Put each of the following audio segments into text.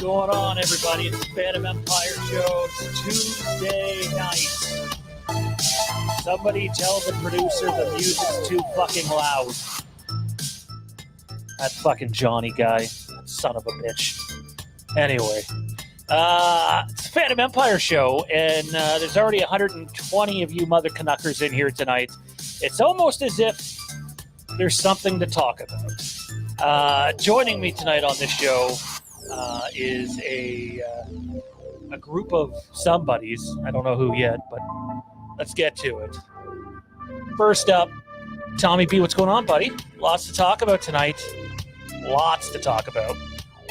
going on, everybody? It's Fandom Empire Show. It's Tuesday night. Somebody tell the producer the music's too fucking loud. That fucking Johnny guy. Son of a bitch. Anyway. It's the Fandom Empire Show, and there's already 120 of you mother Canuckers in here tonight. It's almost as if there's something to talk about. Joining me tonight on this show is a group of somebodies. I don't know who yet, but let's get to it. First up, Tommy B, what's going on, buddy? Lots to talk about tonight. Lots to talk about.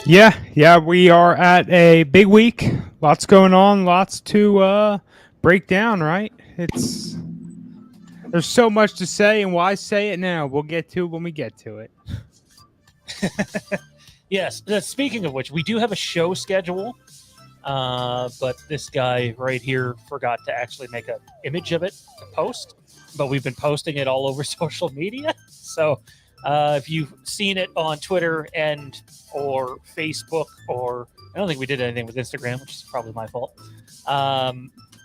Yeah, we are at a big week. Lots going on, lots to break down, right? There's so much to say, and why say it now? We'll get to it when we get to it. Yes, speaking of which, we do have a show schedule, but this guy right here forgot to actually make an image of it to post, but we've been posting it all over social media, so if you've seen it on Twitter and or Facebook, or I don't think we did anything with Instagram, which is probably my fault.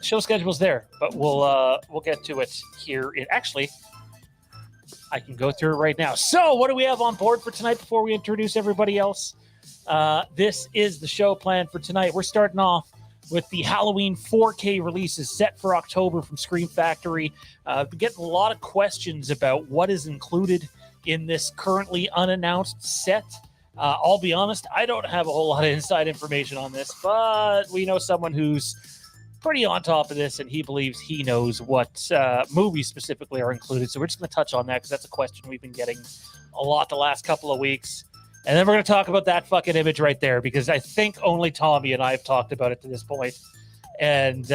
Show schedule's there, but we'll get to it here. Actually, I can go through it right now. So, what do we have on board for tonight before we introduce everybody else? This is the show plan for tonight. We're starting off with the Halloween 4K releases set for October from Scream Factory. Been getting a lot of questions about what is included in this currently unannounced set. I'll be honest, I don't have a whole lot of inside information on this, but we know someone who's pretty on top of this, and he believes he knows what movies specifically are included. So we're just going to touch on that because that's a question we've been getting a lot the last couple of weeks. And then we're going to talk about that fucking image right there, because I think only Tommy and I have talked about it to this point. And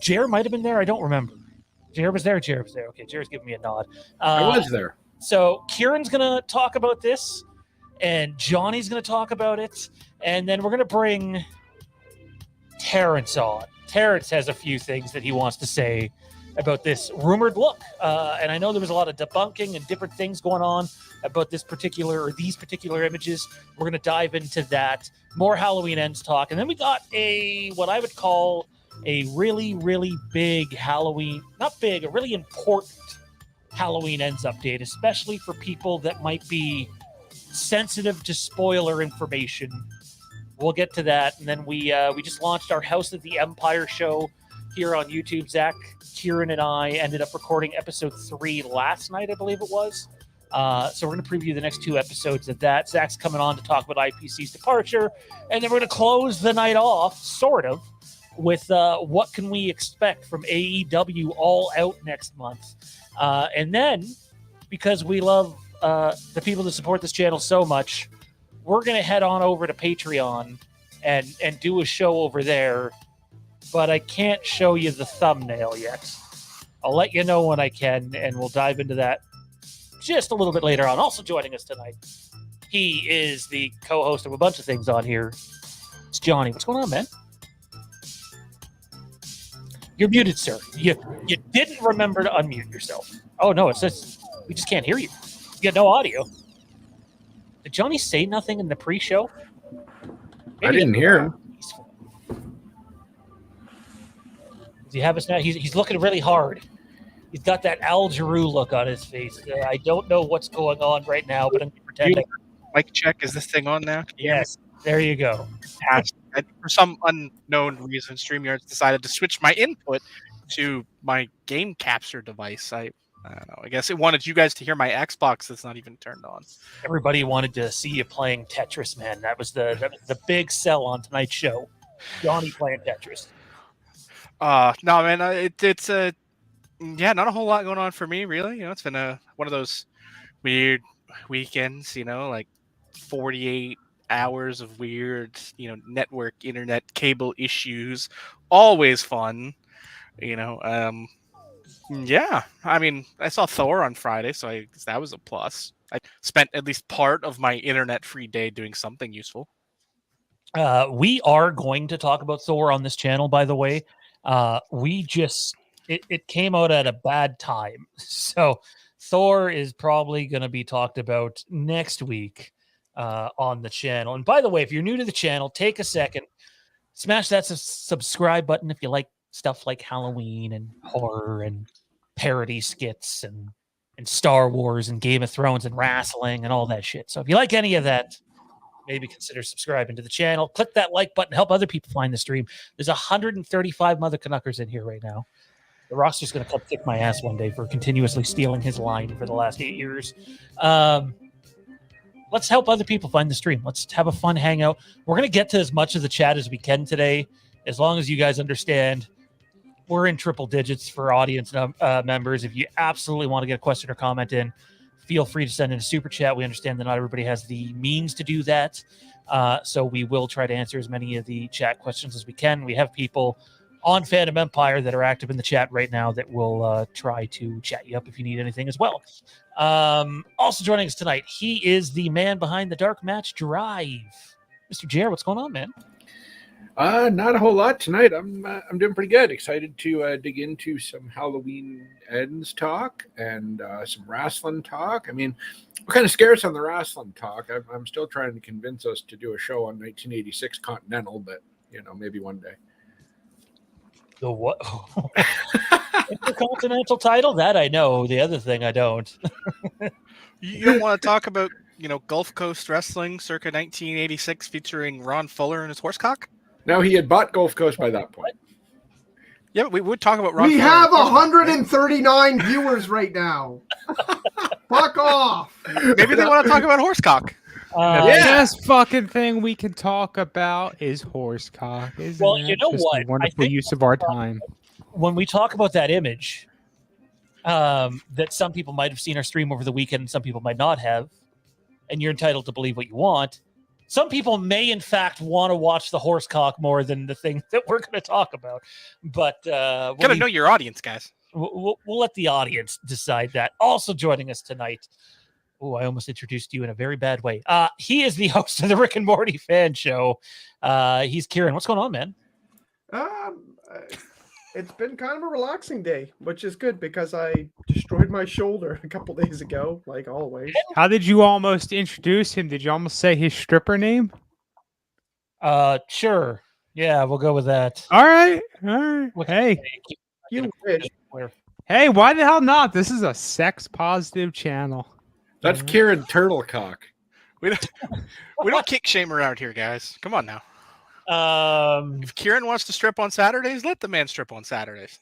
Jer might have been there. I don't remember. Jared was there. Okay, Jared's giving me a nod. I was there. So Kieran's going to talk about this, and Johnny's going to talk about it, and then we're going to bring Terrence on. Terrence has a few things that he wants to say about this rumored look, and I know there was a lot of debunking and different things going on about these particular images. We're going to dive into that. More Halloween Ends talk, and then we got what I would call a really, really big Halloween, not big, a really important Halloween Ends update, especially for people that might be sensitive to spoiler information. We'll get to that. And then we just launched our House of the Empire show here on YouTube. Zach, Kieran, and I ended up recording episode 3 last night, I believe it was. So we're going to preview the next 2 episodes of that. Zach's coming on to talk about IPC's departure. And then we're going to close the night off, sort of, with what can we expect from AEW All Out next month. And then, because we love the people that support this channel so much, we're going to head on over to Patreon and do a show over there. But I can't show you the thumbnail yet. I'll let you know when I can, and we'll dive into that just a little bit later on. Also joining us tonight, he is the co-host of a bunch of things on here. It's Johnny. What's going on, man? You're muted, sir. You didn't remember to unmute yourself. Oh, no, it says we just can't hear you. You got no audio. Did Johnny say nothing in the pre-show? I didn't hear him. Does he have us now? He's looking really hard. He's got that Al Giroux look on his face. I don't know what's going on right now, but I'm pretending. Mic check. Is this thing on now? Yes. There you go. For some unknown reason, StreamYard's decided to switch my input to my game capture device. I don't know. I guess it wanted you guys to hear my Xbox that's not even turned on. Everybody wanted to see you playing Tetris, man. That was the big sell on tonight's show. Johnny playing Tetris. No, man. It's not a whole lot going on for me, really. It's been one of those weird weekends. Like 48 hours of weird, network, internet, cable issues. Always fun, Yeah, I mean, I saw Thor on Friday, so I guess that was a plus. I spent at least part of my internet-free day doing something useful. We are going to talk about Thor on this channel, by the way. It came out at a bad time. So Thor is probably going to be talked about next week. on the channel. And by the way, if you're new to the channel, take a second, smash that subscribe button if you like stuff like Halloween and horror and parody skits and Star Wars and Game of Thrones and wrestling and all that shit. So if you like any of that, maybe consider subscribing to the channel. Click that like button, help other people find the stream. There's 135 Mother Canuckers in here right now. The Rock's just going to come kick my ass one day for continuously stealing his line for the last 8 years. Let's help other people find the stream. Let's have a fun hangout. We're going to get to as much of the chat as we can today, as long as you guys understand we're in triple digits for audience members. If you absolutely want to get a question or comment in, feel free to send in a super chat. We understand that not everybody has the means to do that. So we will try to answer as many of the chat questions as we can. We have people on Fandom Empire that are active in the chat right now that will try to chat you up if you need anything as well. Also joining us tonight, he is the man behind the Dark Match Drive. Mr. Jer, what's going on, man? Not a whole lot tonight. I'm doing pretty good. Excited to dig into some Halloween ends talk and some wrestling talk. I mean, we're kind of scarce on the wrestling talk. I'm still trying to convince us to do a show on 1986 Continental, but maybe one day. The what? Intercontinental title? That I know. The other thing I don't. You don't want to talk about Gulf Coast Wrestling circa 1986 featuring Ron Fuller and his horsecock? No, he had bought Gulf Coast by that point. Yeah, but we would talk about Ron. We have 139 viewers right now. Fuck off. Maybe they want to talk about horsecock. The best fucking thing we can talk about is horsecock. Well, it? you know Just what? A wonderful use of our time. When we talk about that image, that some people might have seen our stream over the weekend and some people might not have, and you're entitled to believe what you want. Some people may, in fact, want to watch the horsecock more than the thing that we're going to talk about. But got to know your audience, guys. We'll let the audience decide that. Also joining us tonight. Oh, I almost introduced you in a very bad way. He is the host of the Rick and Morty Fan Show. He's Kieran. What's going on, man? It's been kind of a relaxing day, which is good because I destroyed my shoulder a couple days ago, like always. How did you almost introduce him? Did you almost say his stripper name? Sure. Yeah, we'll go with that. All right. Hey. You wish. Hey, why the hell not? This is a sex-positive channel. That's Kieran Turtlecock. We don't kick shame around here, guys. Come on now. If Kieran wants to strip on Saturdays, let the man strip on Saturdays.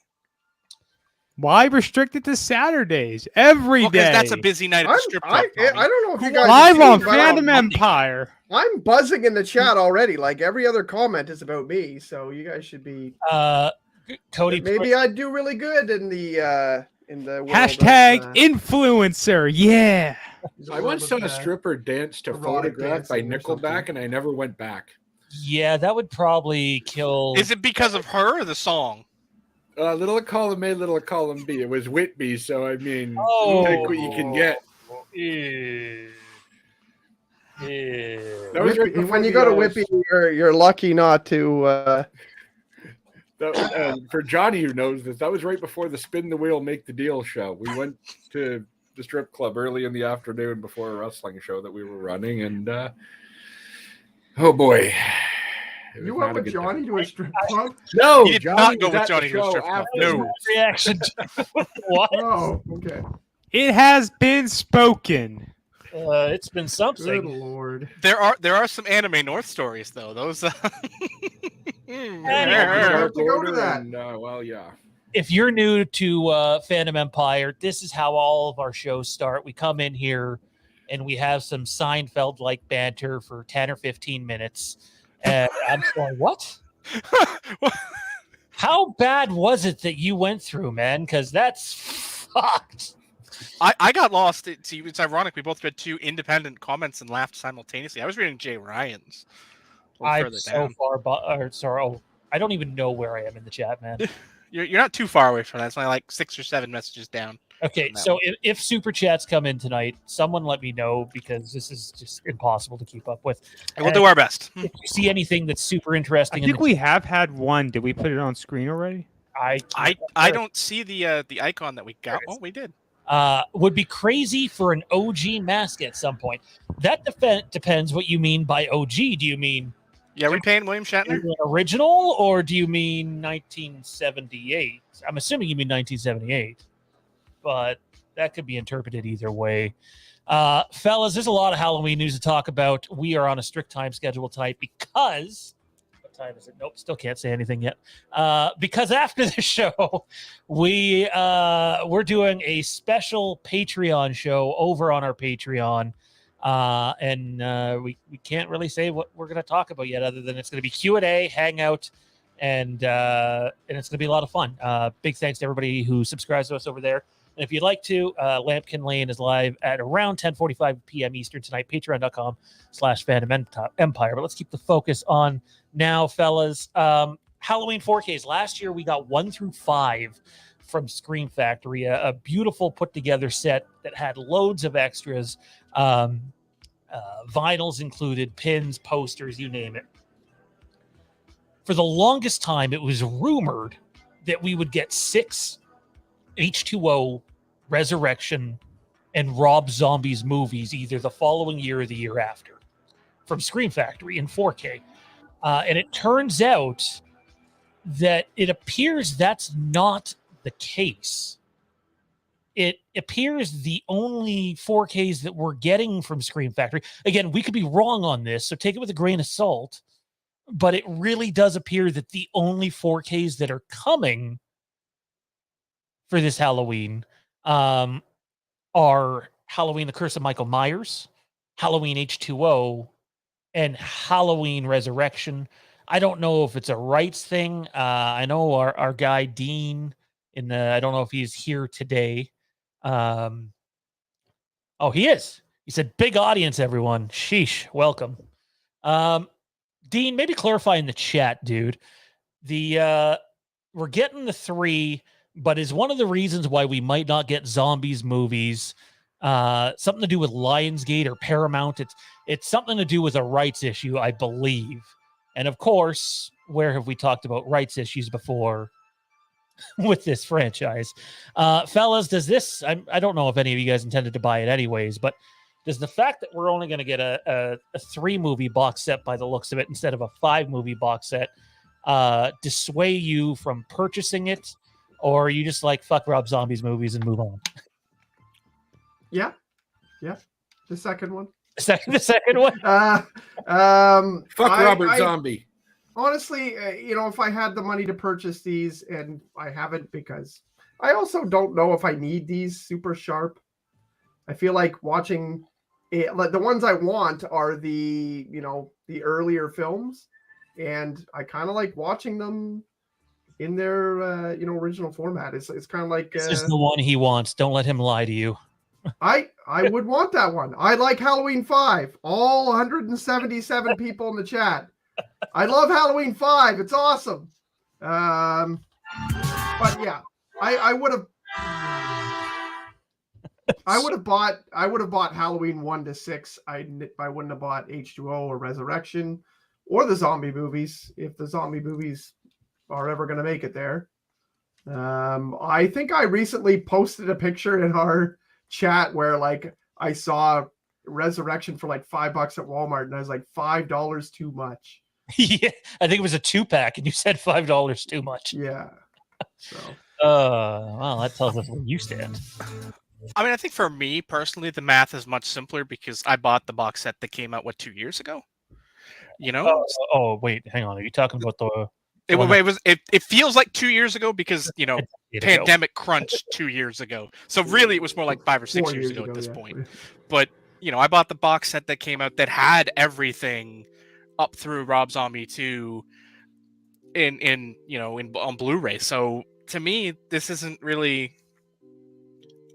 Why restrict it to Saturdays every day? Because that's a busy night at the strip club. I don't know if you guys live on seen, Fandom Empire. I'm buzzing in the chat already. Like every other comment is about me, so you guys should be. Cody, maybe I'd do really good in the world hashtag of, influencer. Yeah. I once saw a stripper dance to Photograph by Nickelback, and I never went back. Yeah, that would probably kill. Is it because of her or the song? Little column A, little column B. It was Whitby, so I mean, take what you can get. That was right when you go to Whitby, you're lucky not to. For Johnny, who knows this, that was right before the Spin the Wheel, Make the Deal show. We went to the strip club early in the afternoon before a wrestling show that we were running, and oh boy. You went with Johnny to a strip club? No, you did not go with Johnny to a strip club. No. Reaction. What? Oh, okay. It has been spoken. It's been something. Good Lord. There are some Anime North stories though. Those. have to go to that. And, well, yeah. If you're new to Fandom Empire, this is how all of our shows start. We come in here and we have some Seinfeld-like banter for 10 or 15 minutes. And I'm going, what? How bad was it that you went through, man? Because that's fucked. I got lost. It's ironic. We both read two independent comments and laughed simultaneously. I was reading Jay Ryan's. I'm so far, I don't even know where I am in the chat, man. You're not too far away from that. It's only like 6 or 7 messages down. Okay, so if super chats come in tonight, someone let me know because this is just impossible to keep up with. And we'll do our best. If you see anything that's super interesting, I think we have had one. Did we put it on screen already? I don't see the icon that we got. Oh, we did. Would be crazy for an OG mask at some point. That depends what you mean by OG. Do you mean we paying William Shatner? original, or do you mean 1978? I'm assuming you mean 1978, but that could be interpreted either way. Fellas, there's a lot of Halloween news to talk about. We are on a strict time schedule tonight because what time is it? Nope, still can't say anything yet. Because after the show, we're doing a special Patreon show over on our Patreon. And we can't really say what we're going to talk about yet, other than it's going to be Q&A, hangout, and it's going to be a lot of fun. Big thanks to everybody who subscribes to us over there. And if you'd like to, Lampkin Lane is live at around 10:45 p.m. Eastern tonight, patreon.com/Fandom Empire. But let's keep the focus on now, fellas. Halloween 4Ks. Last year, we got 1 through 5 from Scream Factory, a beautiful put-together set that had loads of extras, vinyls included, pins, posters, you name it. For the longest time, it was rumored that we would get 6 H2O, Resurrection, and Rob Zombie's movies either the following year or the year after from Scream Factory in 4K. And it turns out that it appears that's not the case. It appears the only 4Ks that we're getting from Scream Factory, again, we could be wrong on this, so take it with a grain of salt, but it really does appear that the only 4Ks that are coming for this Halloween are Halloween: The Curse of Michael Myers, Halloween H2O, and Halloween Resurrection. I don't know if it's a rights thing. I know our guy Dean I don't know if he's here today. Oh, he is. He said, "Big audience, everyone." Sheesh, welcome. Dean, maybe clarify in the chat, dude. We're getting the 3. But is one of the reasons why we might not get Zombies movies something to do with Lionsgate or Paramount? It's something to do with a rights issue, I believe. And of course, where have we talked about rights issues before with this franchise? Fellas, does this, I don't know if any of you guys intended to buy it anyways, but does the fact that we're only going to get a 3-movie box set by the looks of it instead of a 5-movie box set dissuade you from purchasing it? Or are you just like, fuck Rob Zombie's movies and move on? Yeah. The second one. The second one? Fuck Robert Zombie. Honestly, if I had the money to purchase these, and I haven't, because I also don't know if I need these super sharp. I feel like watching the ones I want are the earlier films, and I kind of like watching them in their original format. It's kind of like this is the one he wants. Don't let him lie to you. I would want that one. I like Halloween 5. All 177 people in the chat. I love Halloween 5. It's awesome. But yeah, I would have bought Halloween 1 to 6. I wouldn't have bought H2O or Resurrection or the zombie movies, if the zombie movies are ever going to make it there. I think I recently posted a picture in our chat where I saw Resurrection for $5 at Walmart, and I was like, $5 too much. Yeah, I think it was a 2-pack, and you said $5 too much. Yeah. So. Well, that tells us where you stand. I mean, I think for me personally, the math is much simpler because I bought the box set that came out 2 years ago. Oh, wait, hang on. Are you talking about the? It feels like 2 years ago because pandemic crunch 2 years ago. So really, it was more like 5 or 6 years ago at this point. But I bought the box set that came out that had everything up through Rob Zombie 2 on Blu-ray. So to me, this isn't really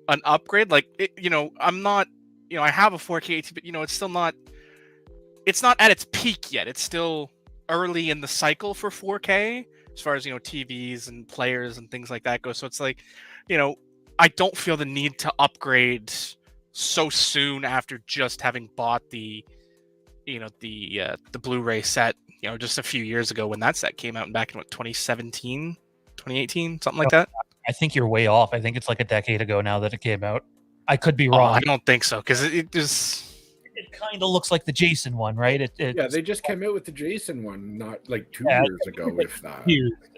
an upgrade. I'm not. I have a 4K, but it's still not. It's not at its peak yet. It's still early in the cycle for 4K as far as TVs and players and things like that go. So it's like, I don't feel the need to upgrade so soon after just having bought the Blu-ray set just a few years ago when that set came out back in 2017, 2018, something like that. I think you're way off. I think it's like a decade ago now that it came out. I could be Oh, wrong. I don't think so because it just. It kind of looks like the Jason one, right? Yeah, they just came out with the Jason one not like 2 Yeah, years ago, if that.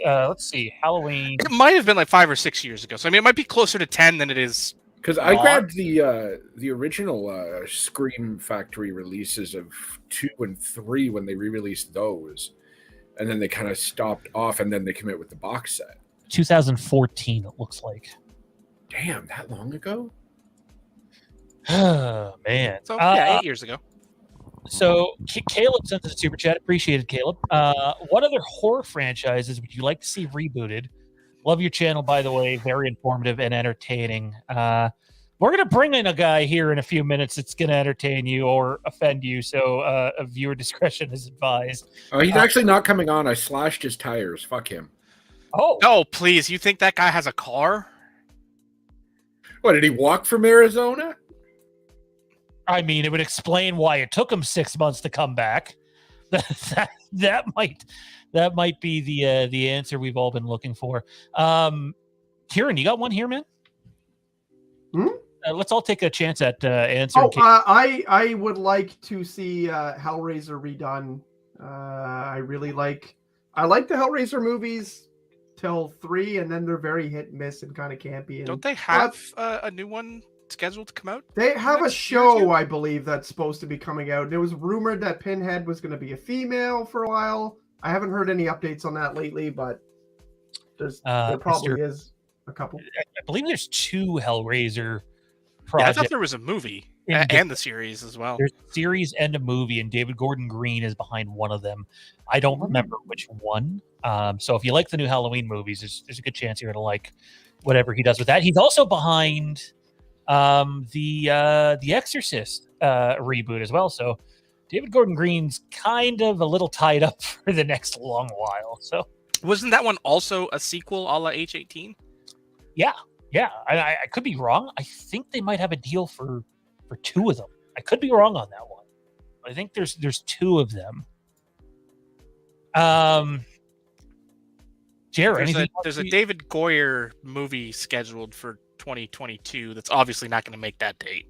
Let's see, Halloween. It might have been like 5 or 6 years ago. So I mean, it might be closer to 10 than it is. Because I grabbed the original Scream Factory releases of 2 and 3 when they re-released those, and then they kind of stopped off, and then they came out with the box set. 2014, it looks like. Damn, that long ago? Oh man. So yeah, 8 years ago. So Caleb sent us a super chat. Appreciated, Caleb. What other horror franchises would you like to see rebooted? Love your channel, by the way. Very informative and entertaining. We're gonna bring in a guy here in a few minutes that's gonna entertain you or offend you. So a viewer discretion is advised. Oh, he's actually not coming on. I slashed his tires. Fuck him. Oh, No, please. You think that guy has a car? What, did he walk from Arizona? I mean, it would explain why it took him 6 months to come back. that might be the answer we've all been looking for. Kieran, you got one here, man? Let's all take a chance at answering. I would like to see Hellraiser redone. I like the Hellraiser movies till 3, and then they're very hit and miss and kind of campy. And Don't they have a new one scheduled to come out? they have a next year or show, two? I believe, that's supposed to be coming out. It was rumored that Pinhead was going to be a female for a while. I haven't heard any updates on that lately, but there probably is a couple. I believe there's 2 Hellraiser Yeah, I projects. thought there was a movie In and the series as well. There's a series and a movie, and David Gordon Green is behind one of them. I don't remember which one. So if you like the new Halloween movies, there's a good chance you're going to like whatever he does with that. He's also behind the Exorcist reboot as well. So David Gordon Green's kind of a little tied up for the next long while. So Wasn't that one also a sequel a la H18? yeah, I could be wrong. I think they might have a deal for 2 of them. I could be wrong on that one. I think there's 2 of them. Jared, There's a David Goyer movie scheduled for 2022 that's obviously not going to make that date.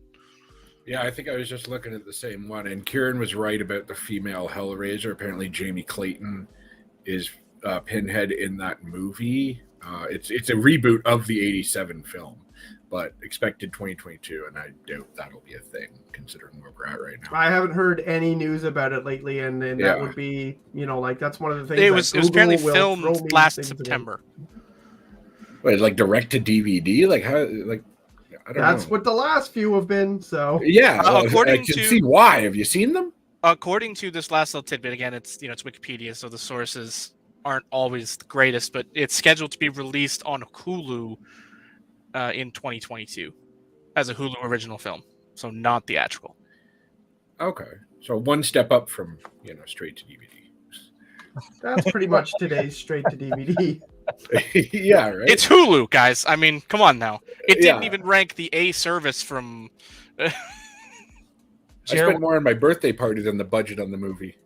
Yeah, I think I was just looking at the same one, and Kieran was right about the female Hellraiser. Apparently, Jamie Clayton is Pinhead in that movie. It's a reboot of the '87 film, but expected 2022, and I doubt that'll be a thing considering where we're at right now. I haven't heard any news about it lately, and that would be, that's one of the things. It was apparently Google will throw filmed me last things again. September. Wait, like direct to DVD? Like how? Like I don't know. That's what the last few have been. So Yeah, according I can to- see why. Have you seen them? According to this last little tidbit, again, it's Wikipedia, so the sources aren't always the greatest, but it's scheduled to be released on Hulu in 2022 as a Hulu original film, so not theatrical. Okay, so one step up from straight to DVD. that's pretty much today's straight to DVD. Yeah, right. It's Hulu, guys. I mean, come on now. It didn't Yeah. even rank the A service from. I spent more on my birthday party than the budget on the movie.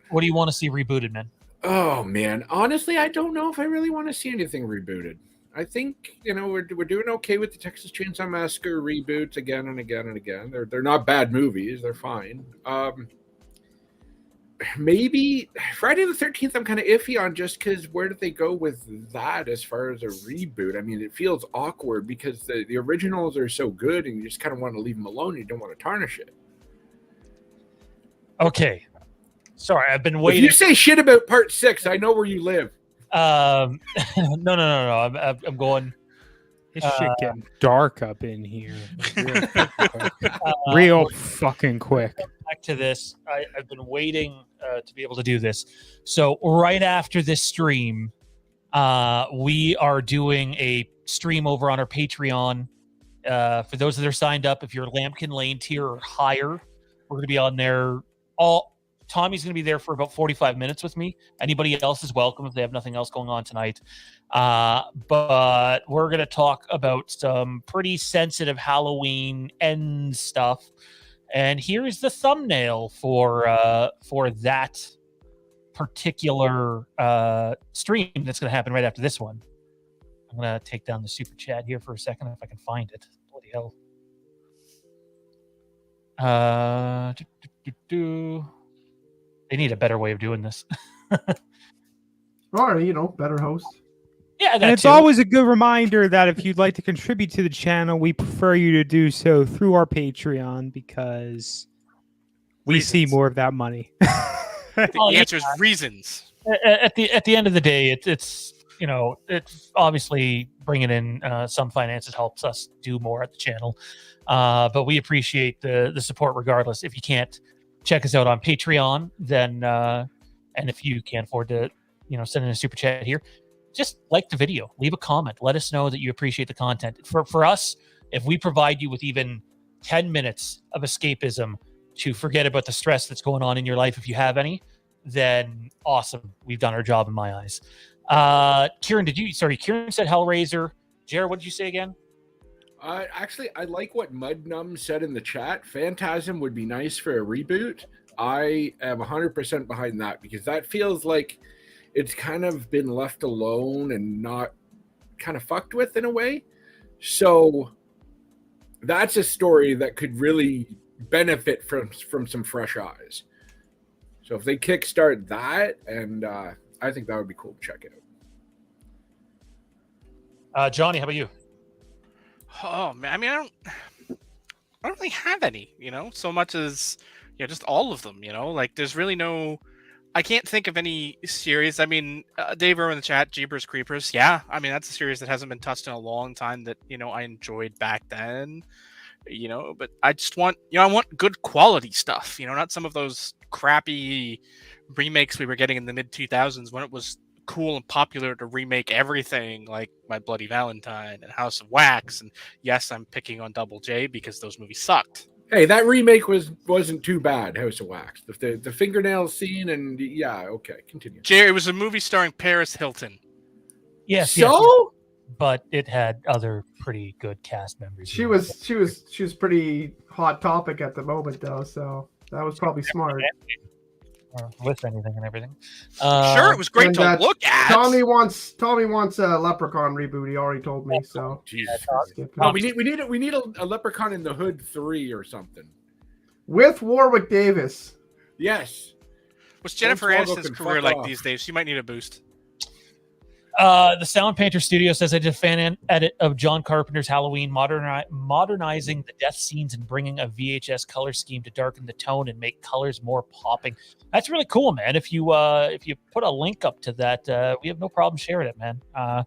what do you want to see rebooted, man? Oh man, honestly, I don't know if I really want to see anything rebooted. I think we're doing okay with the Texas Chainsaw Massacre reboots again and again and again. They're not bad movies. They're fine. Maybe Friday the 13th I'm kind of iffy on, just because where did they go with that as far as a reboot? I mean, it feels awkward because the originals are so good and you just kind of want to leave them alone. You don't want to tarnish it. Okay. Sorry, I've been If waiting. you say shit about part 6, I know where you live. No. I'm going. This shit getting dark up in here. Real fucking quick. Back to this. I've been waiting to be able to do this. So right after this stream, we are doing a stream over on our Patreon. For those that are signed up, if you're Lambkin Lane tier or higher, we're going to be on there. Tommy's going to be there for about 45 minutes with me. Anybody else is welcome if they have nothing else going on tonight. But we're going to talk about some pretty sensitive Halloween end stuff. And here's the thumbnail for that particular stream that's going to happen right after this one. I'm gonna take down the super chat here for a second if I can find it. Bloody hell. They need a better way of doing this. Or, better host. Yeah, And that it's too. always a good reminder that if you'd like to contribute to the channel, we prefer you to do so through our Patreon because we see Reasons. more of that money. Oh, The answer is reasons. At the end of the day, it's obviously bringing in some finances helps us do more at the channel, but we appreciate the support regardless. If you can't check us out on Patreon, then and if you can't afford to send in a super chat here, just like the video, leave a comment, let us know that you appreciate the content. For us, if we provide you with even 10 minutes of escapism to forget about the stress that's going on in your life, if you have any, then awesome. We've done our job in my eyes. Kieran said Hellraiser. Jared, what did you say again? Actually, I like what Mudnum said in the chat. Phantasm would be nice for a reboot. I am 100% behind that because that feels like it's kind of been left alone and not kind of fucked with in a way. So that's a story that could really benefit from some fresh eyes. So if they kickstart that, and I think that would be cool to check out. Johnny, how about you? Oh man, I mean, I don't really have any, so much as just all of them, like there's really no. I can't think of any series. I mean, Dave in the chat, Jeepers Creepers. Yeah, I mean that's a series that hasn't been touched in a long time that I enjoyed back then. But I just want I want good quality stuff. Not some of those crappy remakes we were getting in the mid 2000s when it was cool and popular to remake everything, like My Bloody Valentine and House of Wax. And yes, I'm picking on Double J because those movies sucked. Hey, that remake wasn't too bad. House of Wax, the fingernail scene, and yeah, okay, continue. Jerry, it was a movie starring Paris Hilton. Yes. But it had other pretty good cast members. She was pretty hot topic at the moment though, so that was probably smart. With anything and everything. Sure, it was great and, to look at. Tommy wants a Leprechaun reboot. He already told me so. Jesus. Skip Oh, it. we need a Leprechaun in the Hood 3 or something. With Warwick Davis. Yes. What's Jennifer Volkswagen Aniston's can career fuck like off. these days? She might need a boost. The Sound Painter Studio says I did a fan edit of John Carpenter's Halloween, modernizing the death scenes and bringing a VHS color scheme to darken the tone and make colors more popping. That's really cool, man. If you put a link up to that, we have no problem sharing it, man. I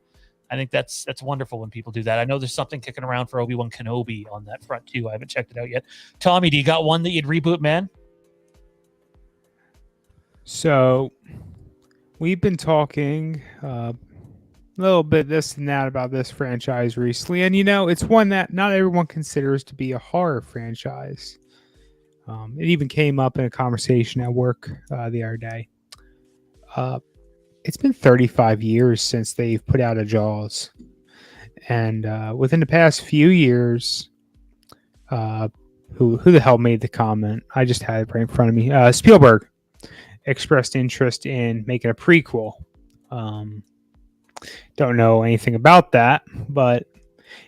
think that's wonderful when people do that. I know there's something kicking around for Obi-Wan Kenobi on that front too. I haven't checked it out yet. Tommy, do you got one that you'd reboot, man? So we've been talking a little bit this and that about this franchise recently, and it's one that not everyone considers to be a horror franchise. It even came up in a conversation at work the other day. It's been 35 years since they've put out a Jaws, and within the past few years, who the hell made the comment? I just had it right in front of me. Spielberg expressed interest in making a prequel. Don't know anything about that, but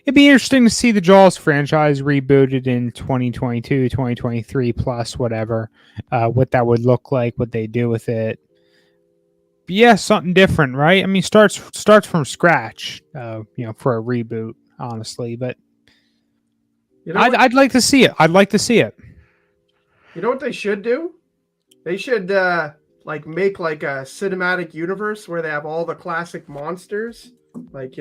it'd be interesting to see the Jaws franchise rebooted in 2022, 2023 plus whatever, what that would look like, what they do with it. But yeah, something different, right? I mean, starts from scratch, for a reboot, honestly, but I'd like to see it. I'd like to see it. You know what they should do? They should make like a cinematic universe where they have all the classic monsters, like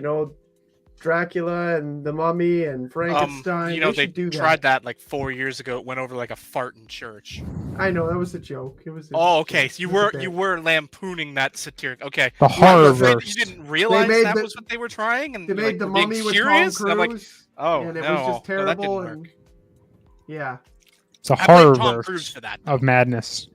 Dracula and the Mummy and Frankenstein. They tried that like 4 years ago. It went over like a fart in church. I know that was a joke. It was. Okay. So you were lampooning that satiric. Okay. The horror-verse. You didn't realize that was what they were trying, and they made the being Mummy with serious? Tom And I'm like, Cruise. oh and it no, was just terrible. that didn't work. And yeah, It's a I blame Tom horror Cruise for that. of madness.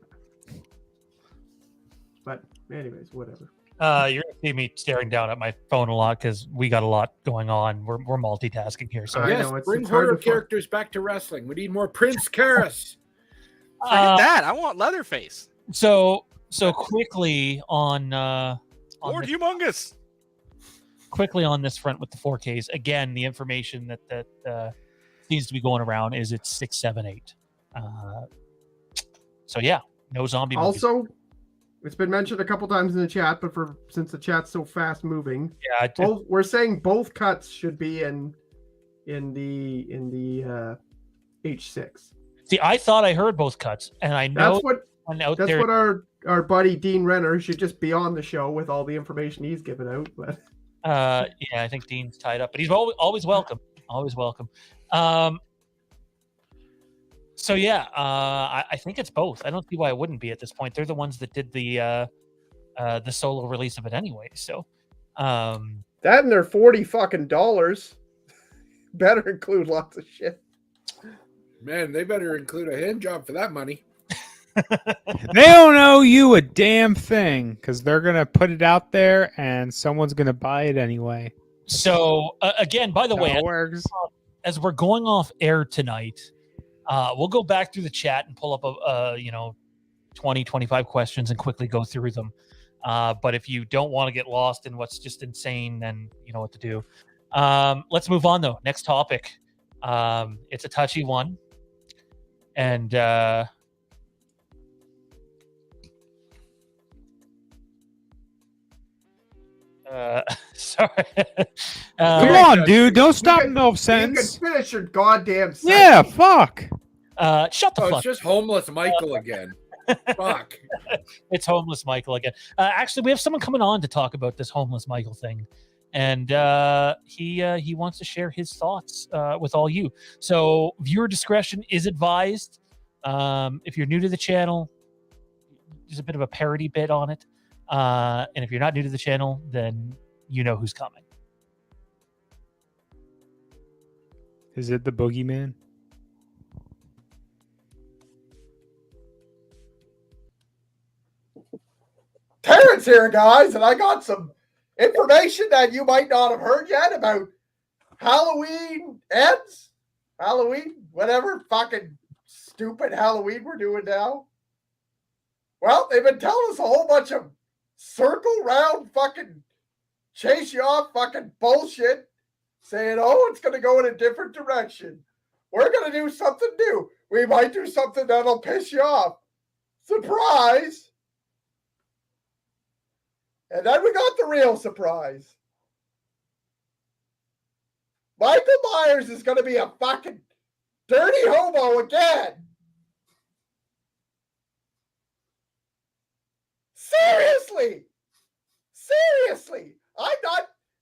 but anyways, whatever. You're gonna see me staring down at my phone a lot because we got a lot going on. We're multitasking here. So I Yes, know, it's bring hard horror to find. characters back to wrestling. We need more Prince Karras. Forget that. I want Leatherface. So quickly on Lord Humongous. quickly on this front with the 4Ks. Again, the information that seems to be going around is it's 6, 7, 8. So yeah, no zombie movies. Also, it's been mentioned a couple times in the chat, but since the chat's so fast moving, we're saying both cuts should be in the H6. See, I thought I heard both cuts, and I know that's what our buddy Dean Renner should just be on the show with all the information he's given out. But yeah, I think Dean's tied up, but he's always welcome. Always welcome. So yeah, I think it's both. I don't see why it wouldn't be at this point. They're the ones that did the solo release of it anyway. So that and their $40 better include lots of shit. Man, they better include a hand job for that money. They don't owe you a damn thing because they're gonna put it out there and someone's gonna buy it anyway. So again, by the way, as we're going off air tonight, we'll go back through the chat and pull up 20, 25 questions and quickly go through them. But if you don't want to get lost in what's just insane, then you know what to do. Let's move on though. Next topic. It's a touchy one, and sorry. Come on, dude! Don't stop in the middle of sentence. You can finish your goddamn sentence. Yeah, fuck. Shut the fuck. It's just homeless Michael again. Fuck. It's homeless Michael again. Actually, we have someone coming on to talk about this homeless Michael thing, and he wants to share his thoughts with all you. So viewer discretion is advised. If you're new to the channel, there's a bit of a parody bit on it. And if you're not new to the channel, then you know who's coming. Is it the boogeyman? Terrence here, guys, and I got some information that you might not have heard yet about Halloween ends. Halloween, whatever fucking stupid Halloween we're doing now. Well, they've been telling us a whole bunch of circle round fucking chase you off fucking bullshit, saying, oh, it's going to go in a different direction. We're going to do something new. We might do something that'll piss you off. Surprise! And then we got the real surprise. Michael Myers is going to be a fucking dirty hobo again. Seriously.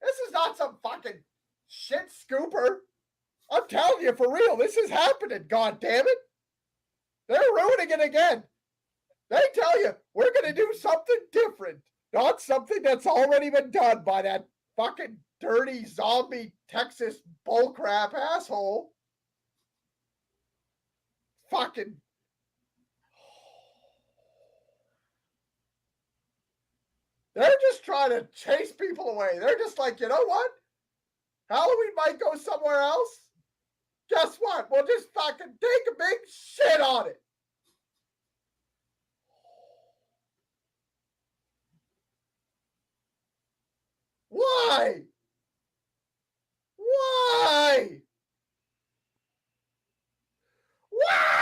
This is not some fucking shit scooper. I'm telling you for real, this is happening, god damn it. They're ruining it again. They tell you, we're going to do something different. Not something that's already been done by that fucking dirty zombie Texas bullcrap asshole. Fucking. They're just trying to chase people away. They're just like, you know what? Halloween might go somewhere else. Guess what? We'll just fucking take a big shit on it. Why? Why? Why?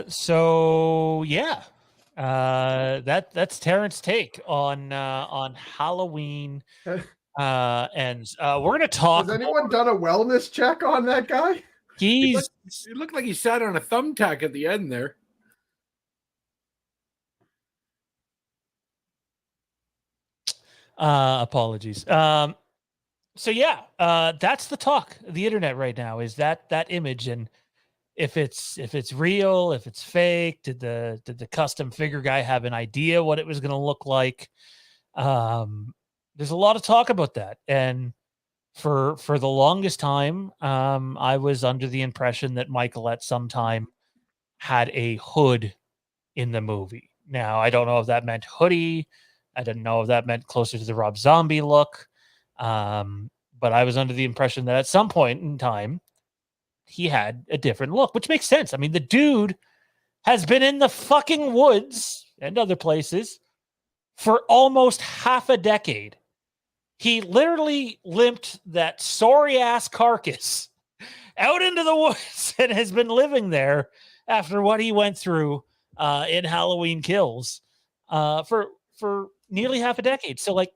So yeah, that's Terrence's take on Halloween. And we're gonna talk. Has anyone done a wellness check on that guy? It looked like he sat on a thumbtack at the end there. Apologies. So yeah, that's the talk of the internet right now, is that image, and if it's real, if it's fake, did the custom figure guy have an idea what it was going to look like? There's a lot of talk about that, and for the longest time, I was under the impression that Michael at some time had a hood in the movie. Now, I don't know if that meant hoodie. I didn't know if that meant closer to the Rob Zombie look. But I was under the impression that at some point in time, he had a different look, which makes sense. I mean, the dude has been in the fucking woods and other places for almost half a decade. He literally limped that sorry-ass carcass out into the woods and has been living there after what he went through in Halloween Kills for nearly half a decade. So, like,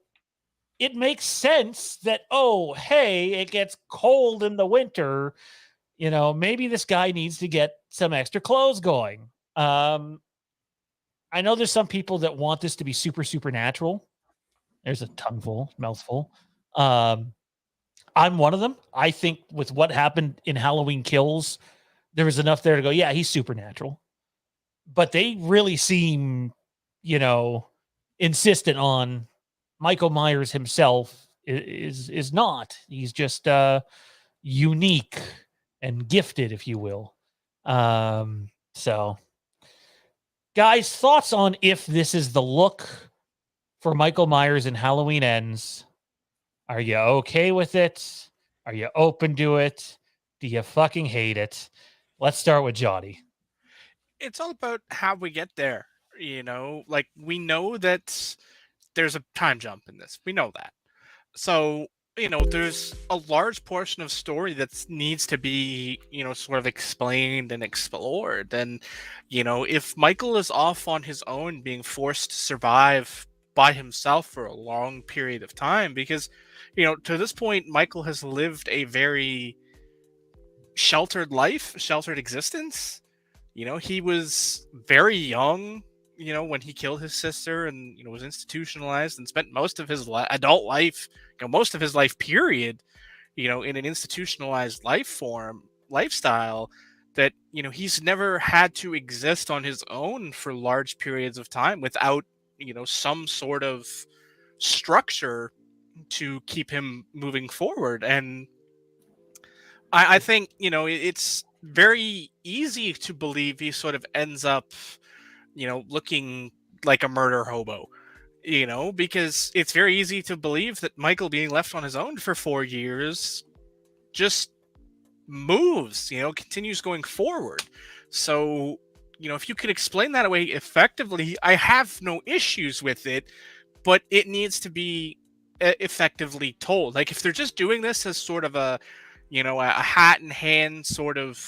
it makes sense that, oh, hey, it gets cold in the winter. You know, maybe this guy needs to get some extra clothes going. I know there's some people that want this to be super supernatural. There's a mouthful. I'm one of them. I think with what happened in Halloween Kills, there was enough there to go, yeah, he's supernatural. But they really seem, insistent on Michael Myers himself is not. He's just unique and gifted, if you will. So, guys, thoughts on if this is the look for Michael Myers in Halloween Ends? Are you okay with it? Are you open to it? Do you fucking hate it? Let's start with Johnny. It's all about how we get there. Like, we know that there's a time jump in this. We know that. So, there's a large portion of story that needs to be, sort of explained and explored. And, if Michael is off on his own, being forced to survive by himself for a long period of time, because, to this point, Michael has lived a very sheltered life, sheltered existence. He was very young, when he killed his sister and, was institutionalized and spent most of his adult life, most of his life period, in an institutionalized lifestyle that, he's never had to exist on his own for large periods of time without, some sort of structure to keep him moving forward. And I think, it's very easy to believe he sort of ends up, looking like a murder hobo, because it's very easy to believe that Michael being left on his own for 4 years just moves, continues going forward. So, if you could explain that away effectively, I have no issues with it, but it needs to be effectively told. Like, if they're just doing this as sort of a hat in hand sort of,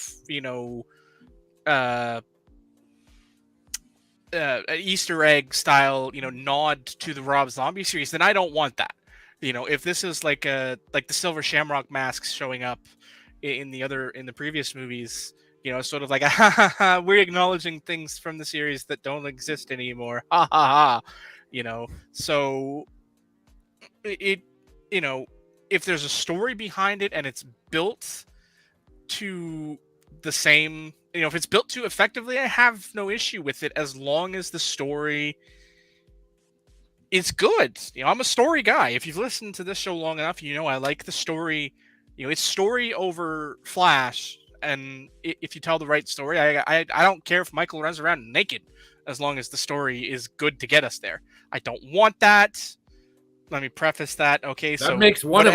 Easter egg style, nod to the Rob Zombie series, then I don't want that. If this is like the Silver Shamrock masks showing up in the previous movies, sort of like we're acknowledging things from the series that don't exist anymore. Ha ha ha. So it if there's a story behind it and it's built to the same, if it's built too effectively, I have no issue with it as long as the story is good. I'm a story guy. If you've listened to this show long enough, I like the story. It's story over flash, and if you tell the right story, I don't care if Michael runs around naked, as long as the story is good to get us there. I don't want that. Let me preface that. Okay, that so makes one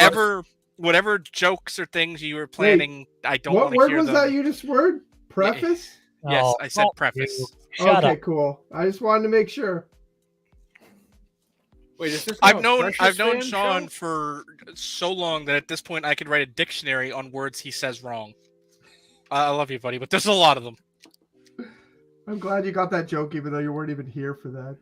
whatever jokes or things you were planning, I don't want to hear them. What word was that you just word? Preface? Yes, Oh, I said preface. Shut Okay, up. cool. I just wanted to make sure. Wait, is this I've now a known Precious Sean fan show? for so long that at this point I could write a dictionary on words he says wrong. I love you, buddy, but there's a lot of them. I'm glad you got that joke, even though you weren't even here for that.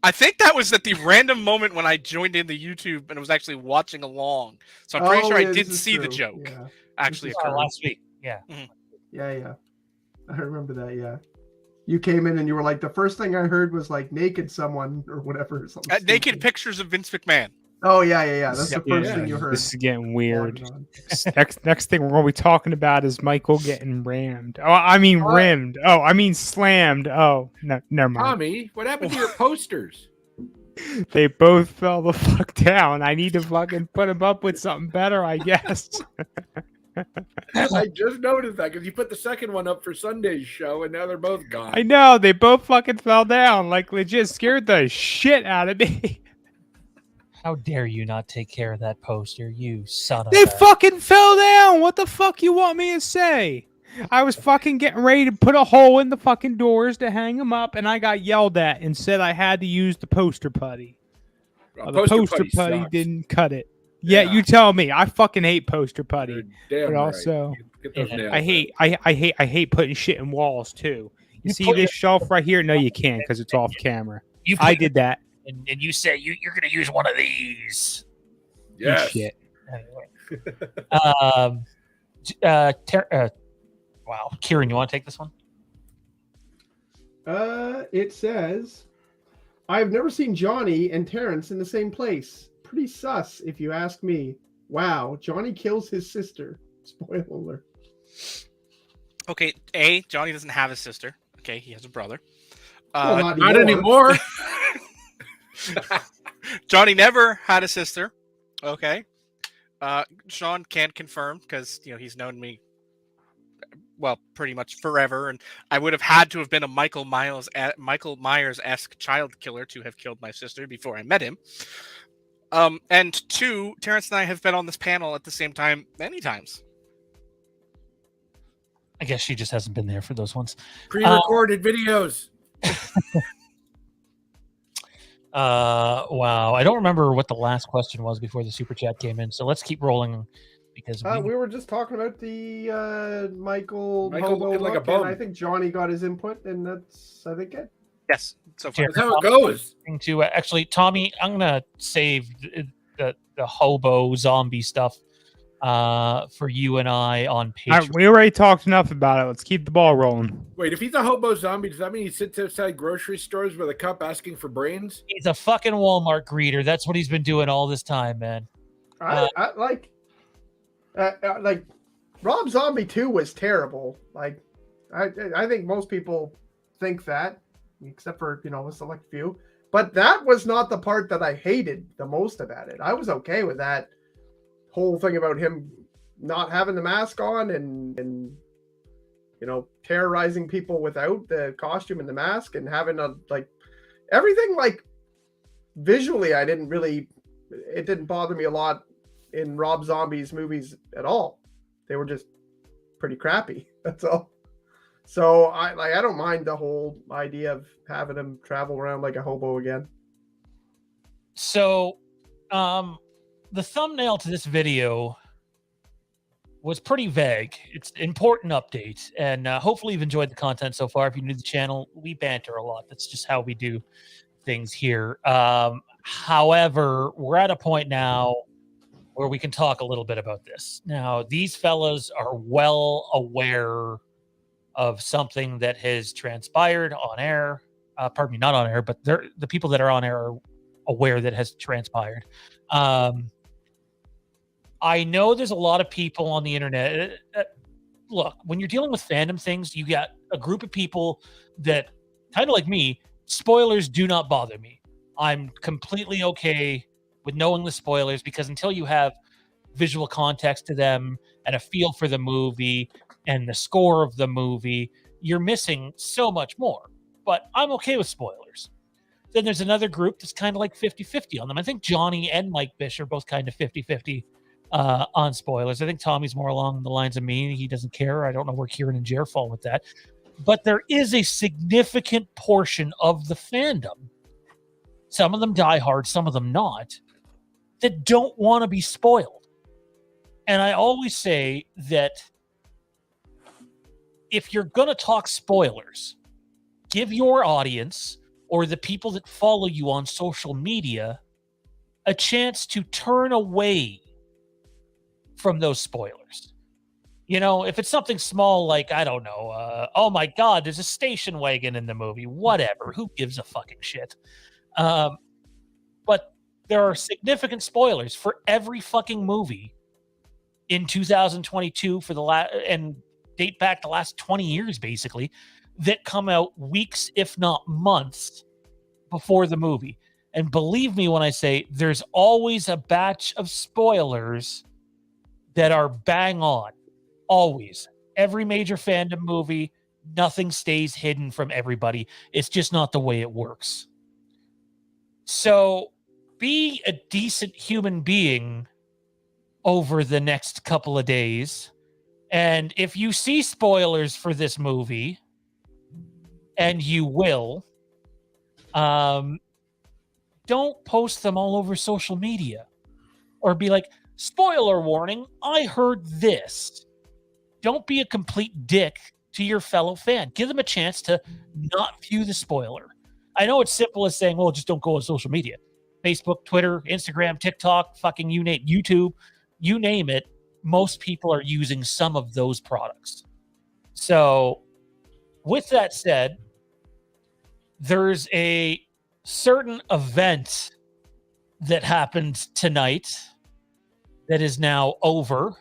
I think that was at the random moment when I joined in the YouTube and was actually watching along. So I'm pretty sure I did see the joke actually occur. Last week. Yeah. Yeah. I remember that, yeah. You came in and you were like, the first thing I heard was like naked someone or whatever. Naked pictures of Vince McMahon. Oh, yeah. That's the first thing you heard. This is getting weird. Next thing we're going to be talking about is Michael getting rammed. Oh, I mean rimmed. Oh, I mean slammed. Oh, no, never mind. Tommy, what happened to your posters? They both fell the fuck down. I need to fucking put them up with something better, I guess. I just noticed that because you put the second one up for Sunday's show and now they're both gone. I know. They both fucking fell down. Like, legit scared the shit out of me. How dare you not take care of that poster, you son of They a... fucking fell down. What the fuck you want me to say? I was fucking getting ready to put a hole in the fucking doors to hang them up, and I got yelled at and said I had to use the poster putty. Well, The poster putty sucks. didn't cut it. Yeah, Yeah. you tell me. I fucking hate poster putty. You're damn But right. also, Get those nails I hate putting shit in walls too. You see put this your- shelf right here? No, you can't because it's off camera. You I did that. and you say you're going to use one of these. You Yes. shit. Anyway. Wow. Kieran, you want to take this one? It says, I've never seen Johnny and Terrence in the same place. Pretty sus, if you ask me. Wow, Johnny kills his sister. Spoiler alert. Okay, Johnny doesn't have a sister. Okay, he has a brother. Well, Not anymore. Johnny never had a sister. Okay. Sean can confirm because he's known me pretty much forever, and I would have had to have been a Michael Myers-esque child killer to have killed my sister before I met him. And two, Terrence and I have been on this panel at the same time many times. I guess she just hasn't been there for those ones. Pre-recorded videos. Wow. I don't remember what the last question was before the super chat came in. So let's keep rolling because we were just talking about the Michael looking like a look, bum. and I think Johnny got his input, and that's, I think, it. Yes, so far. That's how it goes. to actually, Tommy, I'm gonna save the hobo zombie stuff for you and I on Patreon. We already talked enough about it. Let's keep the ball rolling. Wait, if he's a hobo zombie, does that mean he sits outside grocery stores with a cup asking for brains? He's a fucking Walmart greeter. That's what he's been doing all this time, man. I like Rob Zombie 2 was terrible. Like, I think most people think that, except for a select few. But that was not the part that I hated the most about it. I was okay with that whole thing about him not having the mask on and terrorizing people without the costume and the mask, and having everything visually. It didn't bother me a lot in Rob Zombie's movies at all. They were just pretty crappy. That's all. So I don't mind the whole idea of having him travel around like a hobo again. So, the thumbnail to this video was pretty vague. It's an important update, and hopefully you've enjoyed the content so far. If you're new to the channel, we banter a lot. That's just how we do things here. However, we're at a point now where we can talk a little bit about this. Now, these fellas are well aware of something that has transpired on air. Pardon me, not on air, but the people that are on air are aware that has transpired. I know there's a lot of people on the internet. Look, when you're dealing with fandom things, you got a group of people that, kind of like me, spoilers do not bother me. I'm completely okay with knowing the spoilers, because until you have visual context to them and a feel for the movie and the score of the movie, you're missing so much more. But I'm okay with spoilers. Then there's another group that's kind of like 50-50 on them. I think Johnny and Mike Bish are both kind of 50-50 on spoilers. I think Tommy's more along the lines of me. He doesn't care. I don't know where Kieran and Jer fall with that. But there is a significant portion of the fandom, some of them die hard, some of them not, that don't want to be spoiled. And I always say that if you're going to talk spoilers, give your audience or the people that follow you on social media a chance to turn away from those spoilers. If it's something small like, I don't know, oh my God, there's a station wagon in the movie, whatever, who gives a fucking shit? But there are significant spoilers for every fucking movie in 2022 and date back the last 20 years, basically, that come out weeks, if not months, before the movie. And believe me when I say there's always a batch of spoilers that are bang on. Always. Every major fandom movie, nothing stays hidden from everybody. It's just not the way it works. So be a decent human being over the next couple of days And if you see spoilers for this movie, and you will, don't post them all over social media or be like, spoiler warning, I heard this. Don't be a complete dick to your fellow fan. Give them a chance to not view the spoiler. I know it's simple as saying, well, just don't go on social media. Facebook, Twitter, Instagram, TikTok, fucking you name YouTube, you name it. Most people are using some of those products. So with that said, there's a certain event that happened tonight that is now over,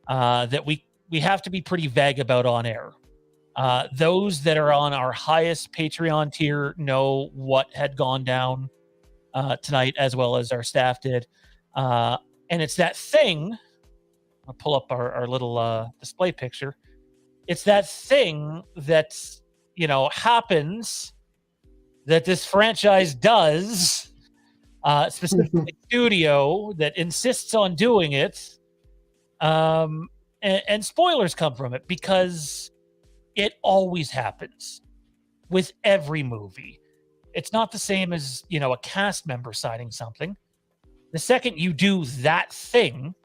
that we have to be pretty vague about on air. Those that are on our highest Patreon tier know what had gone down tonight, as well as our staff did. And it's that thing. I'll pull up our little display picture. It's that thing that, happens, that this franchise does, specifically studio that insists on doing it. And spoilers come from it because it always happens with every movie. It's not the same as, a cast member citing something. The second you do that thing,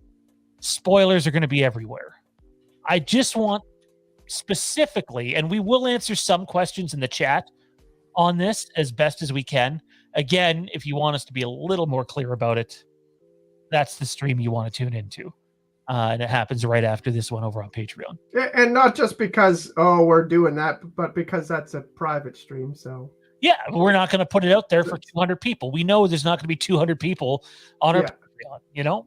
spoilers are going to be everywhere. I just want specifically, and we will answer some questions in the chat on this as best as we can. Again, if you want us to be a little more clear about it, that's the stream you want to tune into. And it happens right after this one over on Patreon. And not just because, we're doing that, but because that's a private stream. So yeah, we're not going to put it out there for 200 people. We know there's not going to be 200 people on our Patreon,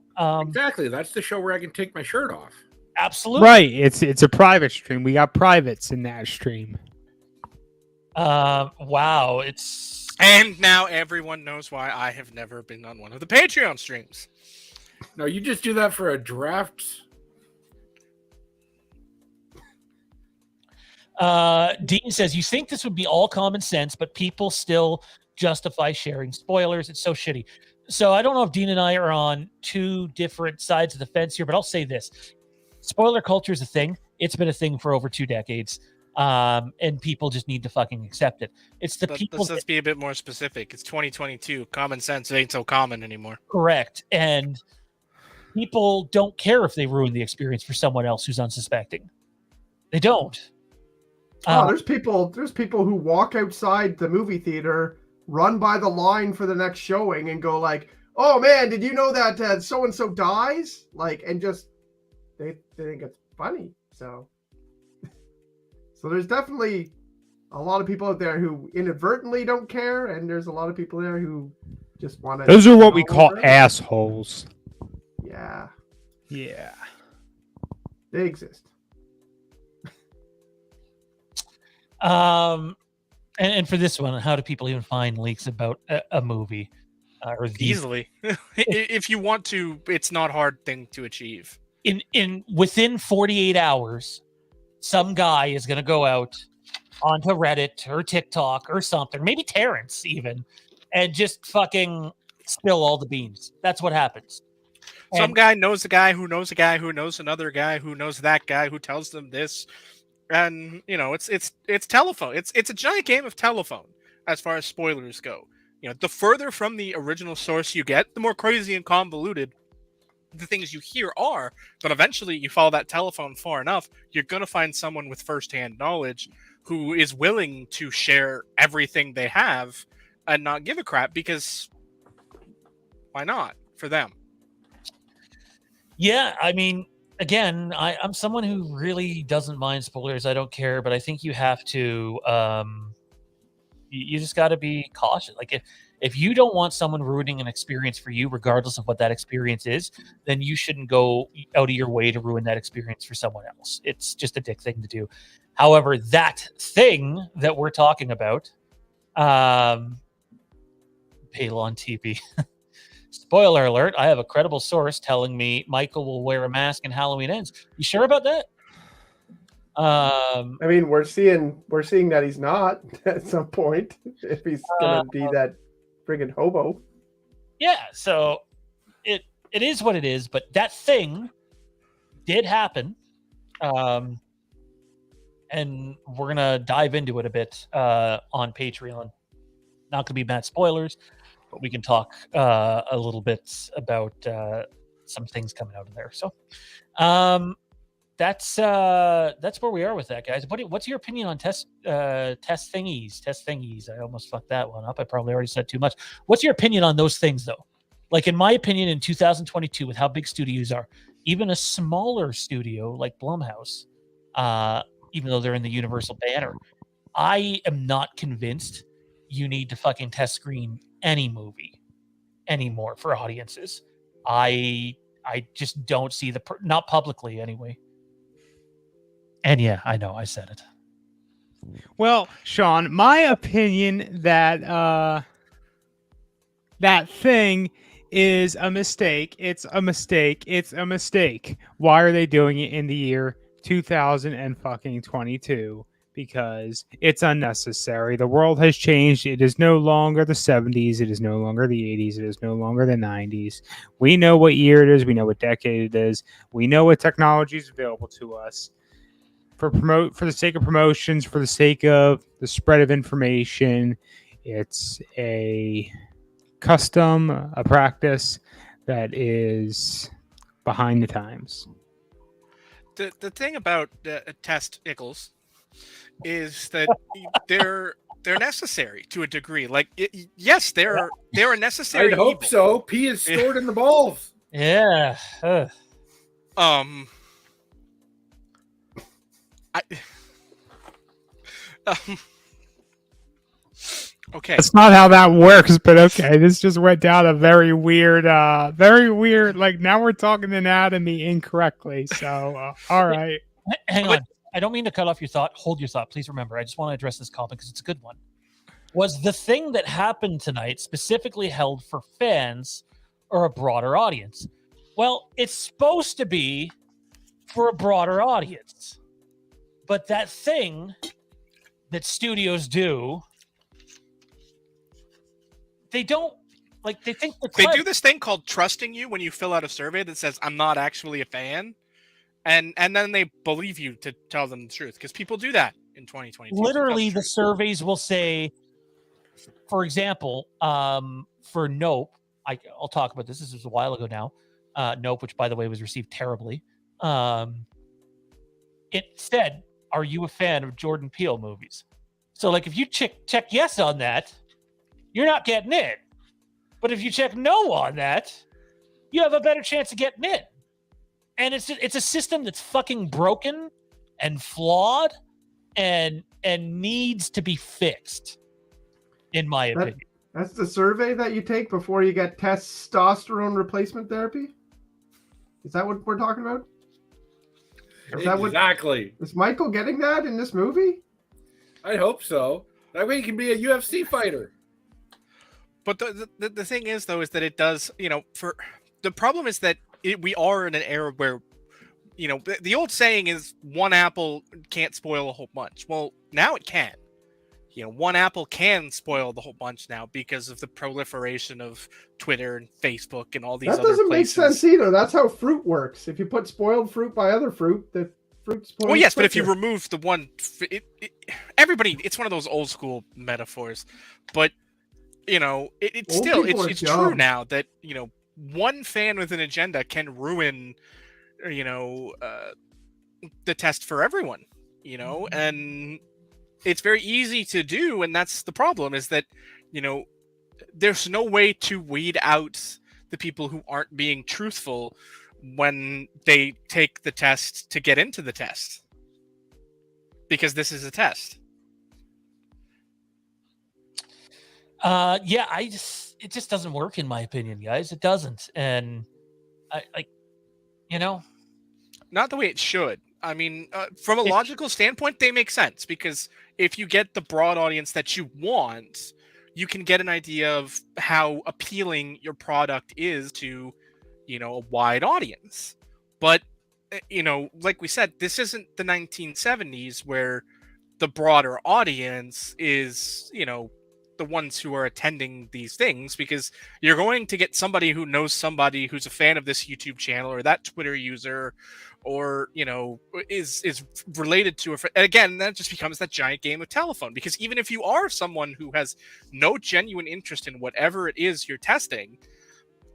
Exactly. That's the show where I can take my shirt off. Absolutely. Right. It's a private stream. We got privates in that stream. Wow. And now everyone knows why I have never been on one of the Patreon streams. No, you just do that for a draft. Dean says, you think this would be all common sense, but people still justify sharing spoilers. It's so shitty. So I don't know if Dean and I are on two different sides of the fence here, but I'll say this. Spoiler culture is a thing. It's been a thing for over 2 decades. And people just need to fucking accept it. It's the people. Let's be a bit more specific. It's 2022. Common sense ain't so common anymore. Correct. And people don't care if they ruin the experience for someone else who's unsuspecting. They don't. There's people who walk outside the movie theater, run by the line for the next showing, and go like, "Oh man, did you know that so and so dies?" Like, and just they think it's funny. So there's definitely a lot of people out there who inadvertently don't care, and there's a lot of people there who just want to. Those are what we call assholes. Yeah. Yeah. They exist. And for this one, how do people even find leaks about a movie? Or easily. If you want to, it's not a hard thing to achieve. Within 48 hours, some guy is going to go out onto Reddit or TikTok or something, maybe Terrence even, and just fucking spill all the beans. That's what happens. Some guy knows a guy who knows a guy who knows another guy who knows that guy who tells them this. And it's telephone. It's a giant game of telephone as far as spoilers go. The further from the original source you get, the more crazy and convoluted the things you hear are. But eventually, you follow that telephone far enough, you're gonna find someone with firsthand knowledge who is willing to share everything they have and not give a crap, because why not for them? Yeah, I mean, again, I'm someone who really doesn't mind spoilers. I don't care, but I think you have to. You just got to be cautious. Like if you don't want someone ruining an experience for you, regardless of what that experience is, then you shouldn't go out of your way to ruin that experience for someone else. It's just a dick thing to do. However, that thing that we're talking about, Palon TV. Spoiler alert, I have a credible source telling me Michael will wear a mask and Halloween ends. You sure about that? I mean, we're seeing that he's not at some point, if he's gonna be that friggin' hobo. Yeah, so it is what it is, but that thing did happen. And we're gonna dive into it a bit on Patreon. Not gonna be bad spoilers, but we can talk a little bit about some things coming out of there. So that's where we are with that, guys. What's your opinion on test thingies? I almost fucked that one up. I probably already said too much. What's your opinion on those things, though? Like, in my opinion, in 2022, with how big studios are, even a smaller studio like Blumhouse, even though they're in the Universal banner, I am not convinced you need to fucking test screen any movie anymore for audiences. I just don't see not publicly anyway. And yeah, I know I said it. Well, Sean, my opinion that that thing is a mistake. It's a mistake. It's a mistake. Why are they doing it in the year 2022? Because it's unnecessary. The world has changed. It is no longer the 70s. It is no longer the 80s. It is no longer the 90s. We know what year it is. We know what decade it is. We know what technology is available to us. For the sake of promotions, for the sake of the spread of information, it's a custom, a practice that is behind the times. The thing about test ickles is that they're necessary to a degree. Like, yes, they're a necessary. I'd hope evil. so. Pee is stored in the balls. Yeah. Okay. That's not how that works, but okay. This just went down a very weird. Like, now we're talking anatomy incorrectly. So, all right. Hang on. I don't mean to cut off your thought. Hold your thought. Please remember. I just want to address this comment because it's a good one. Was the thing that happened tonight specifically held for fans or a broader audience? Well, it's supposed to be for a broader audience. But that thing that studios do, they don't, like, they think they do this thing called trusting you when you fill out a survey that says, I'm not actually a fan. And then they believe you to tell them the truth, because people do that in 2022. Literally, the surveys will say, for example, for Nope, I'll talk about this. This was a while ago now. Nope, which, by the way, was received terribly. It said, are you a fan of Jordan Peele movies? So, like, if you check yes on that, you're not getting in. But if you check no on that, you have a better chance of getting in. And it's a system that's fucking broken and flawed and needs to be fixed, in my opinion. That's the survey that you take before you get testosterone replacement therapy? Is that what we're talking about? Exactly. Is Michael getting that in this movie? I hope so. That way he can be a UFC fighter. But the thing is, though, is that it does, for the problem is that we are in an era where, the old saying is one apple can't spoil a whole bunch. Well, now it can. One apple can spoil the whole bunch now because of the proliferation of Twitter and Facebook and all these other places. That doesn't make sense either. That's how fruit works. If you put spoiled fruit by other fruit, the fruit spoils. Well, yes, quicker. but if you remove the one, everybody, it's one of those old school metaphors. But it's still it's true now that one fan with an agenda can ruin the test for everyone. And it's very easy to do, and that's the problem, is that there's no way to weed out the people who aren't being truthful when they take the test to get into the test, because this is a test. It just doesn't work, in my opinion, guys. It doesn't. And not the way it should. I mean, from a logical standpoint, they make sense, because if you get the broad audience that you want, you can get an idea of how appealing your product is to, a wide audience. But, like we said, this isn't the 1970s where the broader audience is, the the ones who are attending these things, because you're going to get somebody who knows somebody who's a fan of this YouTube channel or that Twitter user, or is related to a friend. And again, that just becomes that giant game of telephone, because even if you are someone who has no genuine interest in whatever it is you're testing,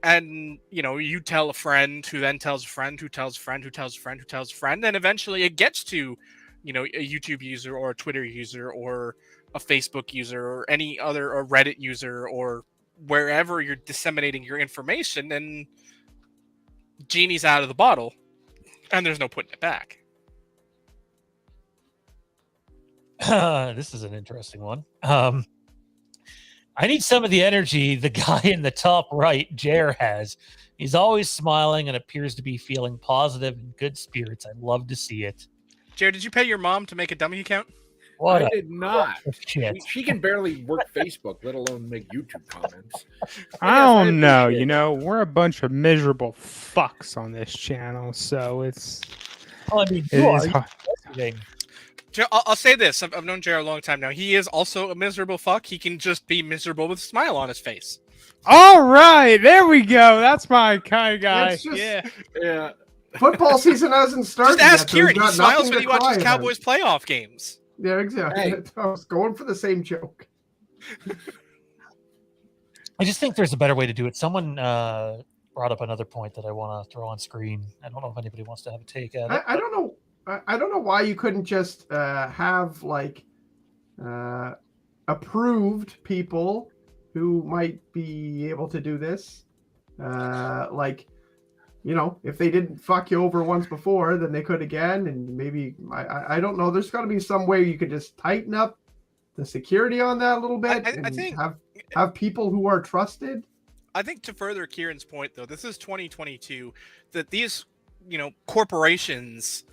and you tell a friend who then tells a friend who tells a friend who tells a friend who tells a friend, and eventually it gets to a YouTube user or a Twitter user or a Facebook user or any other, or Reddit user, or wherever you're disseminating your information, and genie's out of the bottle and there's no putting it back. This is an interesting one. I need some of the energy the guy in the top right, Jer, has. He's always smiling and appears to be feeling positive and good spirits. I love to see it. Jer, did you pay your mom to make a dummy account? What I did not. Shit. She can barely work Facebook, let alone make YouTube comments. I don't know. We're a bunch of miserable fucks on this channel, so it's. Well, I mean, it you is are. hard. I'll say this. I've known Jer a long time now. He is also a miserable fuck. He can just be miserable with a smile on his face. All right, there we go. That's my kind of guy. It's just, Yeah. Football season hasn't started. Just ask yet, so he's Kieran. He got smiles nothing when to he watches cry Cowboys playoff games. about. Yeah, exactly. Hey. I was going for the same joke. I just think there's a better way to do it. Someone brought up another point that I want to throw on screen. I don't know if anybody wants to have a take at it. I don't know. I don't know why you couldn't just have approved people who might be able to do this. If they didn't fuck you over once before, then they could again. And maybe I don't know. There's got to be some way you could just tighten up the security on that a little bit. I think have people who are trusted. I think to further Kieran's point, though, this is 2022. That these corporations.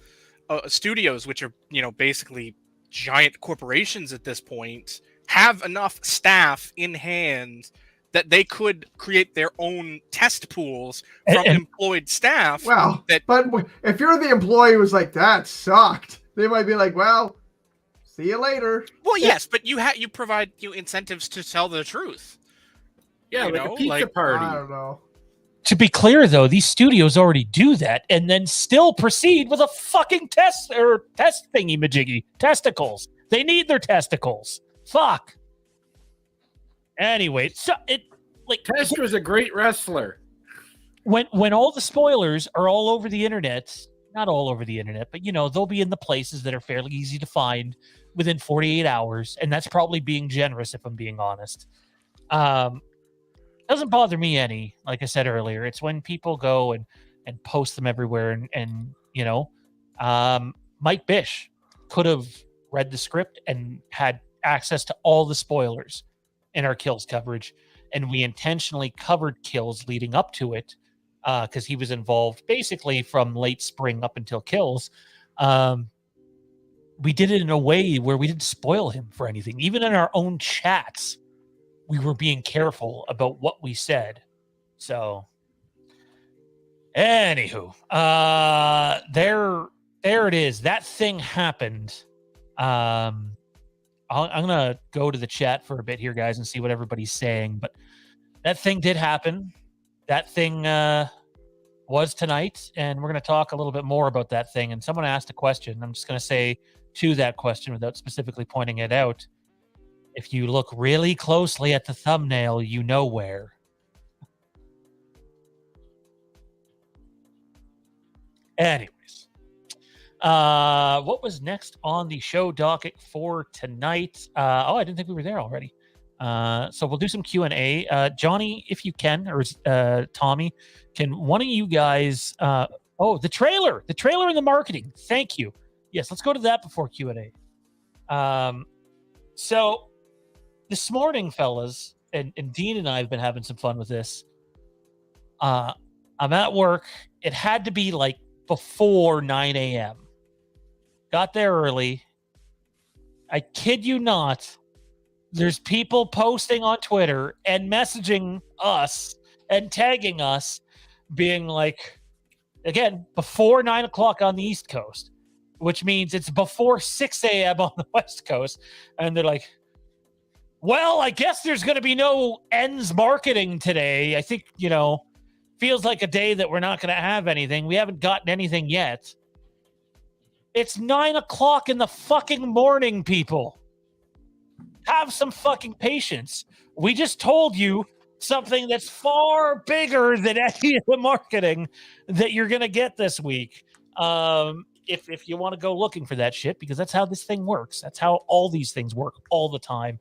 Studios, which are basically giant corporations at this point, have enough staff in hand that they could create their own test pools from employed staff. Well, but if you're the employee who's like, that sucked, they might be like, well, see you later. Well, yes, but you provide incentives to tell the truth. Yeah, like a pizza party. I don't know. To be clear, though, these studios already do that and then still proceed with a fucking test thingy-majiggy. Testicles. They need their testicles. Fuck. Anyway, Test was a great wrestler. When all the spoilers are all over the internet, not all over the internet, but they'll be in the places that are fairly easy to find within 48 hours, and that's probably being generous if I'm being honest. Doesn't bother me any, like I said earlier. It's when people go and post them everywhere and Mike Bish could have read the script and had access to all the spoilers in our Kills coverage, and we intentionally covered Kills leading up to it because he was involved basically from late spring up until Kills. We did it in a way where we didn't spoil him for anything. Even in our own chats, we were being careful about what we said. So, anywho, there it is. That thing happened. I'm gonna go to the chat for a bit here, guys, and see what everybody's saying. But that thing did happen. That thing was tonight, and we're gonna talk a little bit more about that thing. And someone asked a question. I'm just gonna say to that question without specifically pointing it out. If you look really closely at the thumbnail, you know where. Anyways, what was next on the show docket for tonight? I didn't think we were there already. So we'll do some Q&A. Johnny, if you can, or Tommy, can one of you guys... the trailer and the marketing. Thank you. Yes, let's go to that before Q&A. So... this morning, fellas, and Dean and I have been having some fun with this. I'm at work. It had to be like before 9 a.m. Got there early. I kid you not. There's people posting on Twitter and messaging us and tagging us being like, again, before 9 o'clock on the East Coast, which means it's before 6 a.m. on the West Coast. And they're like, Well, I guess there's going to be no ends marketing today. I think, feels like a day that we're not going to have anything. We haven't gotten anything yet. It's 9:00 in the fucking morning, people. Have some fucking patience. We just told you something that's far bigger than any of the marketing that you're going to get this week. If you want to go looking for that shit, because that's how this thing works. That's how all these things work all the time.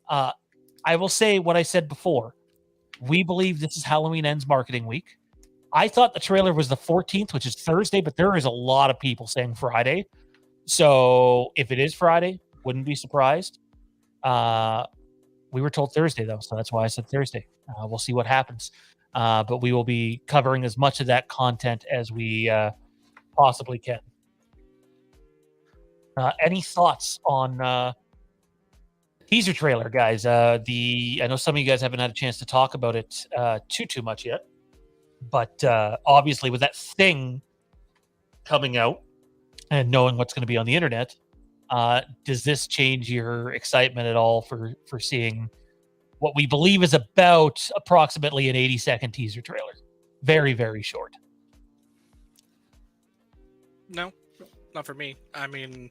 I will say what I said before. We believe this is Halloween Ends marketing week. I thought the trailer was the 14th, which is Thursday, but there is a lot of people saying Friday. So if it is Friday, wouldn't be surprised. We were told Thursday, though, so that's why I said Thursday. We'll see what happens. But we will be covering as much of that content as we possibly can. Any thoughts on teaser trailer, guys? I know some of you guys haven't had a chance to talk about it too much yet, but obviously with that thing coming out and knowing what's going to be on the internet, does this change your excitement at all for seeing what we believe is about approximately an 80-second teaser trailer? Very, very short. No, not for me. I mean,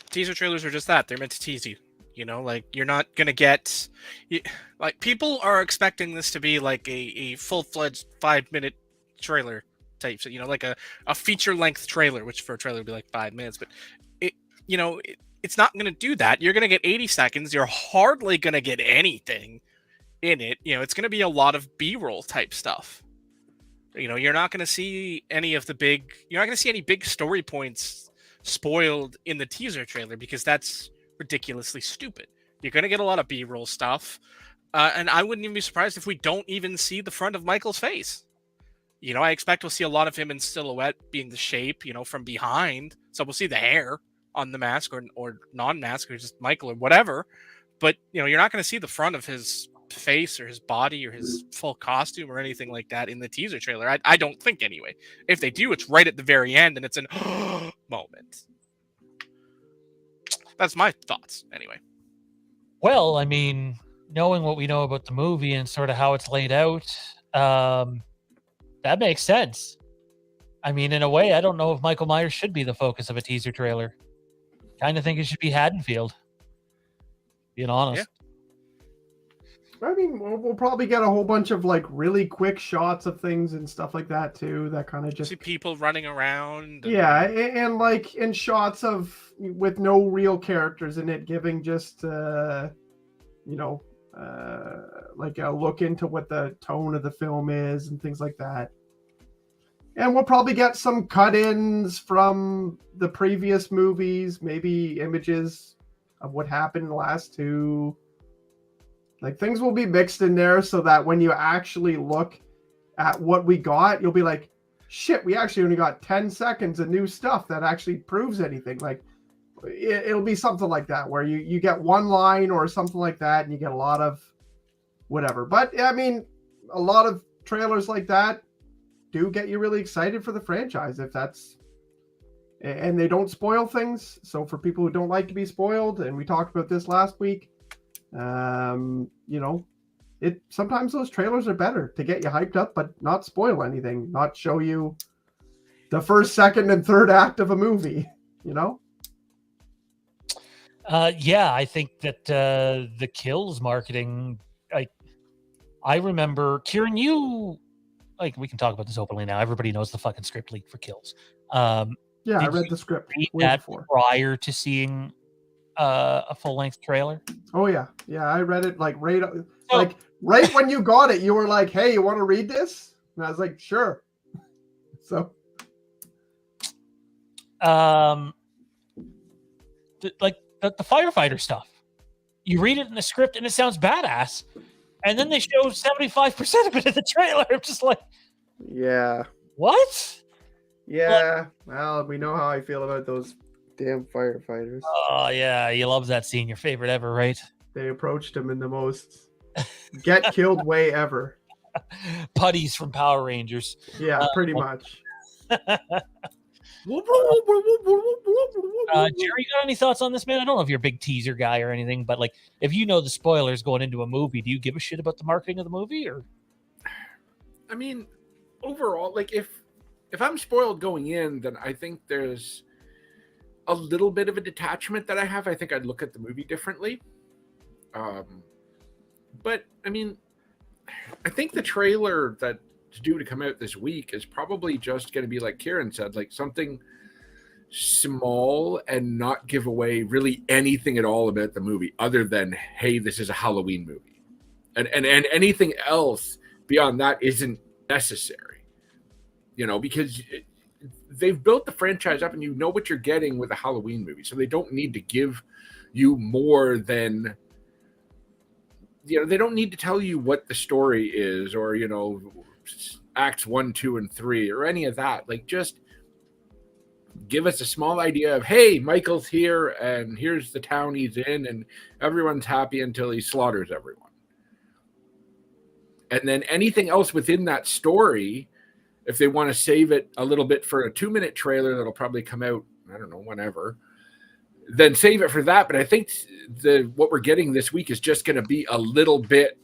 teaser trailers are just that. They're meant to tease you. You're not going to get... people are expecting this to be like a full-fledged 5-minute trailer type. So, like a feature-length trailer, which for a trailer would be like 5 minutes. But, it's not going to do that. You're going to get 80 seconds. You're hardly going to get anything in it. It's going to be a lot of B-roll type stuff. You're not going to see any of the big... You're not going to see any big story points spoiled in the teaser trailer because that's ridiculously stupid. You're going to get a lot of B-roll stuff. And I wouldn't even be surprised if we don't even see the front of Michael's face. I expect we'll see a lot of him in silhouette being the shape, from behind. So we'll see the hair on the mask or non-mask or just Michael or whatever. But, you're not going to see the front of his face or his body or his full costume or anything like that in the teaser trailer. I don't think anyway. If they do, it's right at the very end and it's an moment. That's my thoughts anyway. Well, I mean, knowing what we know about the movie and sort of how it's laid out, that makes sense. I mean, in a way, I don't know if Michael Myers should be the focus of a teaser trailer. Kind of think it should be Haddonfield. Being honest. Yeah. I mean, we'll probably get a whole bunch of really quick shots of things and stuff like that too. That kind of just see people running around. Yeah, and shots of with no real characters in it, giving just like a look into what the tone of the film is and things like that. And we'll probably get some cut-ins from the previous movies, maybe images of what happened in the last two. Things will be mixed in there so that when you actually look at what we got, you'll be like, shit, we actually only got 10 seconds of new stuff that actually proves anything. It'll be something like that where you get one line or something like that and you get a lot of whatever. But I mean, a lot of trailers like that do get you really excited for the franchise and they don't spoil things. So for people who don't like to be spoiled, and we talked about this last week, sometimes those trailers are better to get you hyped up, but not spoil anything, not show you the first, second, and third act of a movie, Yeah, I think that the Kills marketing, I remember, Kieran, we can talk about this openly now. Everybody knows the fucking script leak for Kills. I read the script way before. Prior to seeing a full-length trailer. Oh yeah, I read it right when you got it. You were like, "Hey, you want to read this?" And I was like, "Sure." So, the firefighter stuff. You read it in the script and it sounds badass, and then they show 75% of it in the trailer. I'm just like, yeah, what? Yeah, well, we know how I feel about those damn firefighters. Oh yeah, you love that scene. Your favorite ever, right? They approached him in the most get killed way ever. Putties from Power Rangers. Yeah, pretty much. Jerry, you got any thoughts on this, man? I don't know if you're a big teaser guy or anything, but like, if you know the spoilers going into a movie, do you give a shit about the marketing of the movie? Or, I mean, overall, like if I'm spoiled going in, then I think there's a little bit of a detachment that I have. I think I'd look at the movie differently. But I mean, I think the trailer that's due to come out this week is probably just going to be, like Kieran said, like something small and not give away really anything at all about the movie other than, hey, this is a Halloween movie. And anything else beyond that isn't necessary, because they've built the franchise up and you know what you're getting with a Halloween movie. So they don't need to give you more than, they don't need to tell you what the story is or, acts 1, 2, and 3 or any of that. Like, just give us a small idea of, hey, Michael's here and here's the town he's in and everyone's happy until he slaughters everyone. And then anything else within that story, if they want to save it a little bit for a 2-minute trailer that'll probably come out, I don't know, whenever, then save it for that. But I think what we're getting this week is just going to be a little bit,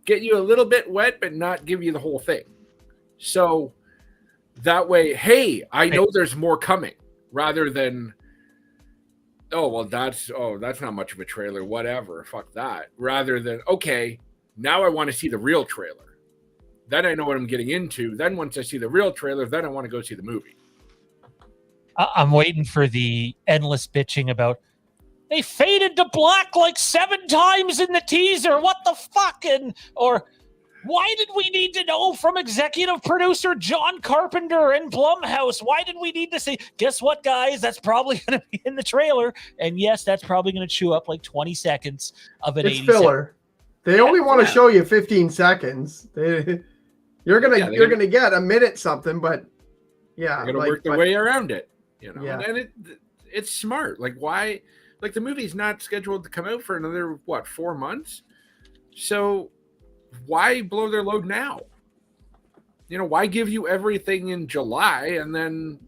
get you a little bit wet, but not give you the whole thing. So that way, hey, I know there's more coming, rather than, that's not much of a trailer, whatever, fuck that. Rather than, okay, now I want to see the real trailer. Then I know what I'm getting into. Then once I see the real trailer, then I want to go see the movie. I'm waiting for the endless bitching about, they faded to black like 7 times in the teaser. What the fuck? Or why did we need to know from executive producer John Carpenter and Blumhouse? Why did we need to say, guess what, guys? That's probably going to be in the trailer. And yes, that's probably going to chew up like 20 seconds of an 80 filler. They only want to show you 15 seconds. You're gonna get a minute something, but yeah, they're gonna work their way around it. And it's smart. Like, why? Like, the movie's not scheduled to come out for another 4 months. So why blow their load now? Why give you everything in July and then,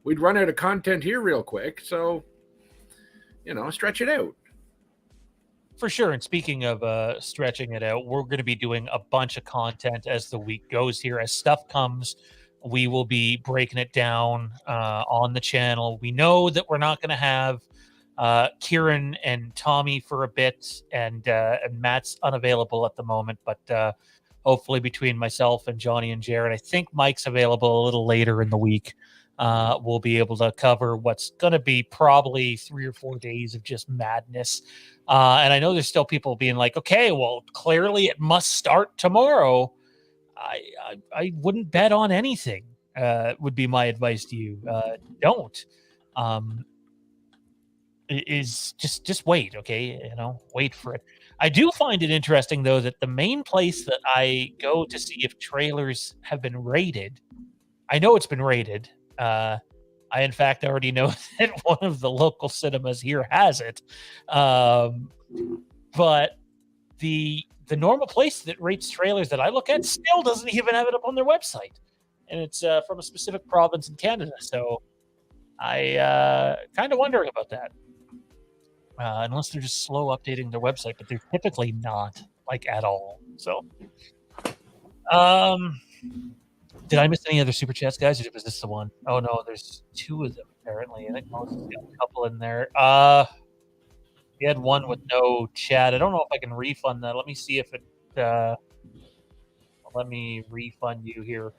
we'd run out of content here real quick. So, stretch it out. For sure. And speaking of stretching it out, we're going to be doing a bunch of content as the week goes here. As stuff comes, we will be breaking it down on the channel. We know that we're not going to have Kieran and Tommy for a bit, and Matt's unavailable at the moment, but hopefully between myself and Johnny and Jared, I think Mike's available a little later in the week. We'll be able to cover what's going to be probably 3 or 4 days of just madness. And I know there's still people being like, okay, well, clearly it must start tomorrow. I wouldn't bet on anything, would be my advice to you. Don't. Is just wait, okay? Wait for it. I do find it interesting, though, that the main place that I go to see if trailers have been rated, I know it's been rated. I, in fact, already know that one of the local cinemas here has it. But the normal place that rates trailers that I look at still doesn't even have it up on their website. And it's from a specific province in Canada. So I kind of wondering about that. Unless they're just slow updating their website, but they're typically not, like, at all. So, did I miss any other super chats, guys, or was this the one? Oh no, there's 2 of them apparently. I think Moses got a couple in there. We had one with no chat. I don't know if I can refund that. Let me see if it. Let me refund you here.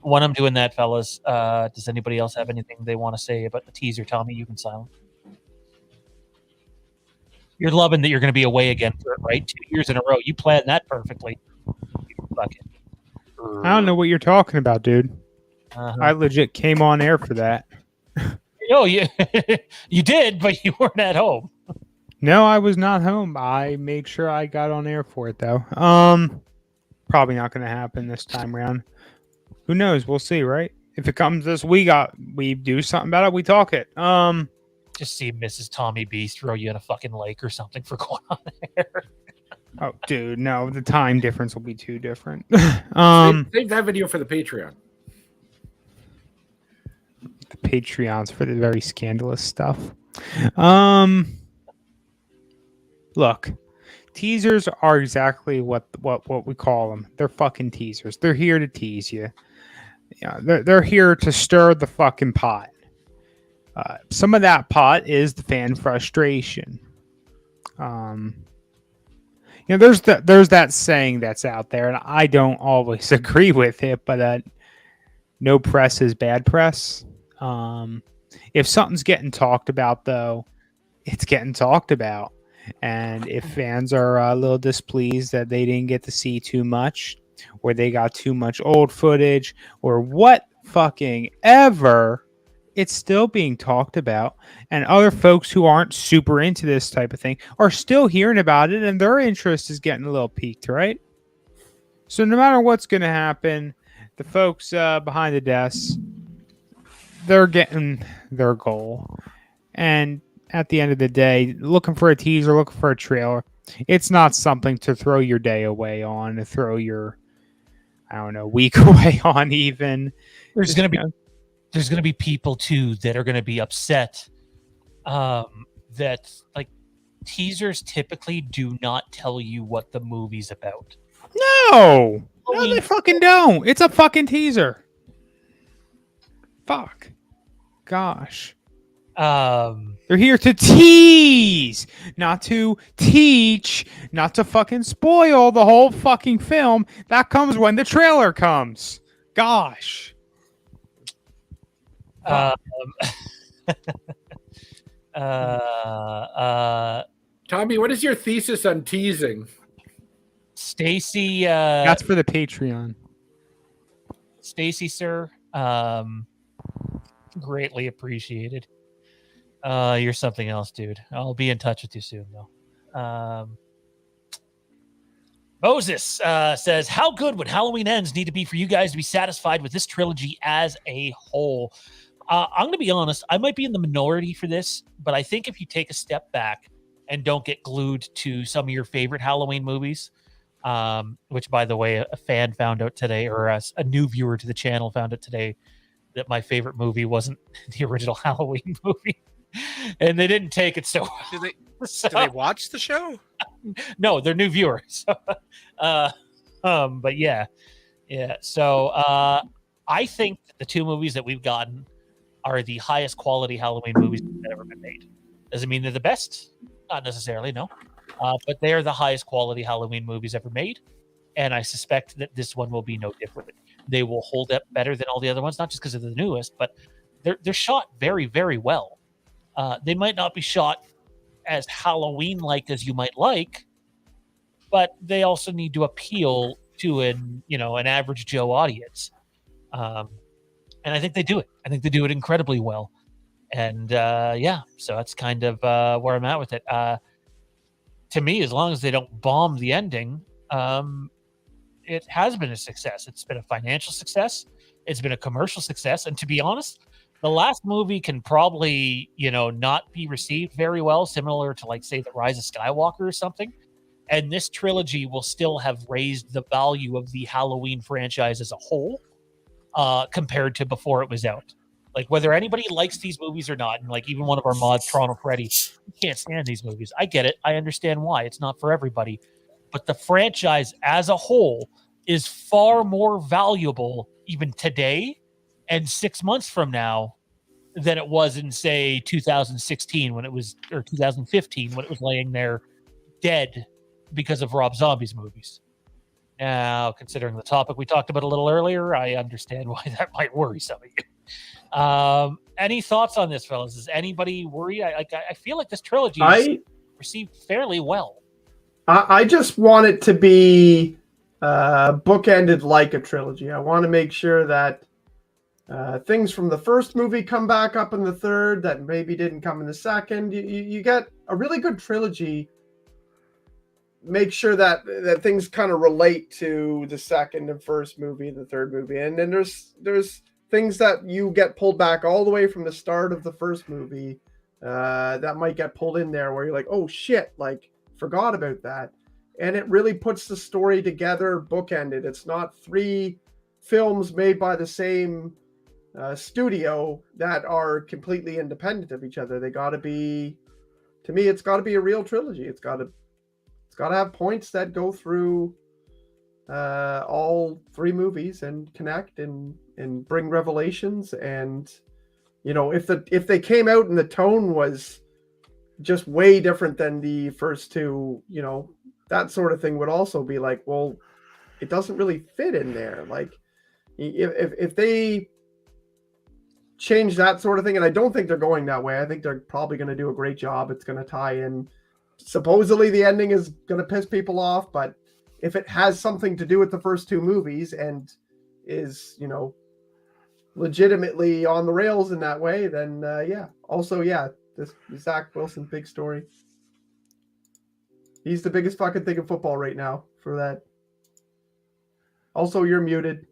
When I'm doing that, fellas, does anybody else have anything they want to say about the teaser? Tommy, you can silence. You're loving that you're going to be away again for it, right? 2 years in a row. You planned that perfectly. I don't know what you're talking about, dude. I legit came on air for that. No, you did, but you weren't at home. No, I was not home. I made sure I got on air for it, though. Probably not going to happen this time around. Who knows? We'll see, right? If it comes this week, we do something about it. We talk it. Just see Mrs. Tommy B throw you in a fucking lake or something for going on air. Oh, dude, no, the time difference will be too different. Save that video for the Patreon. The Patreons for the very scandalous stuff. Look, teasers are exactly what we call them. They're fucking teasers. They're here to tease you. Yeah, they're here to stir the fucking pot. Some of that pot is the fan frustration. There's that saying that's out there, and I don't always agree with it, but no press is bad press. If something's getting talked about, though, it's getting talked about. And if fans are a little displeased that they didn't get to see too much, or they got too much old footage, or what fucking ever, it's still being talked about. And other folks who aren't super into this type of thing are still hearing about it, and their interest is getting a little piqued, right? So no matter what's going to happen, the folks behind the desks, they're getting their goal. And at the end of the day, looking for a teaser, looking for a trailer, it's not something to throw your day away on, to throw your, I don't know, week away on even. There's going to be people too that are going to be upset that like teasers typically do not tell you what the movie's about. No, they fucking don't. It's a fucking teaser. Fuck. Gosh. They're here to tease, not to teach, not to fucking spoil the whole fucking film. That comes when the trailer comes. Gosh. Tommy, what is your thesis on teasing? Stacy, that's for the Patreon. Stacy, sir, greatly appreciated. You're something else, dude. I'll be in touch with you soon, though. Moses says, how good would Halloween Ends need to be for you guys to be satisfied with this trilogy as a whole? I'm going to be honest. I might be in the minority for this, but I think if you take a step back and don't get glued to some of your favorite Halloween movies, which, by the way, a fan found out today, or a new viewer to the channel found out today, that my favorite movie wasn't the original Halloween movie. And they didn't take it so well. Did they watch the show? No, they're new viewers. But yeah. So I think that the two movies that we've gotten are the highest quality Halloween movies that have ever been made. Doesn't mean they're the best, not necessarily, no. But they are the highest quality Halloween movies ever made, and I suspect that this one will be no different. They will hold up better than all the other ones, not just because of the newest, but they're shot very, very well. They might not be shot as Halloween-like as you might like, but they also need to appeal to an average Joe audience. And I think they do it. I think they do it incredibly well. And so that's kind of where I'm at with it. To me, as long as they don't bomb the ending, it has been a success. It's been a financial success. It's been a commercial success. And to be honest, the last movie can probably, not be received very well, similar to, like, say, The Rise of Skywalker or something. And this trilogy will still have raised the value of the Halloween franchise as a whole, compared to before it was out. Like, whether anybody likes these movies or not, and like even one of our mods, Toronto Freddy, can't stand these movies. I get it. I understand why. It's not for everybody. But the franchise as a whole is far more valuable even today and 6 months from now than it was in, say, 2016 or 2015 when it was laying there dead because of Rob Zombie's movies. Now, considering the topic we talked about a little earlier, I understand why that might worry some of you. Any thoughts on this, fellas? Is anybody worried? I feel like this trilogy is received fairly well. I just want it to be bookended like a trilogy. I want to make sure that things from the first movie come back up in the third that maybe didn't come in the second. You get a really good trilogy. Make sure that things kind of relate to the second and first movie and the third movie. And then there's things that you get pulled back all the way from the start of the first movie that might get pulled in there where you're like, oh shit, like forgot about that. and it really puts the story together, bookended. It's not 3 films made by the same studio that are completely independent of each other. They got to be, to me, it's got to be a real trilogy. It's got to have points that go through all 3 movies and connect and bring revelations. And if they came out and the tone was just way different than the first 2, that sort of thing would also be like, well, it doesn't really fit in there. Like if they change that sort of thing, and I don't think they're going that way. I think they're probably going to do a great job. It's going to tie in. Supposedly the ending is going to piss people off, but if it has something to do with the first 2 movies and is, legitimately on the rails in that way, then yeah. Also, yeah, this Zach Wilson big story. He's the biggest fucking thing in football right now for that. Also, you're muted,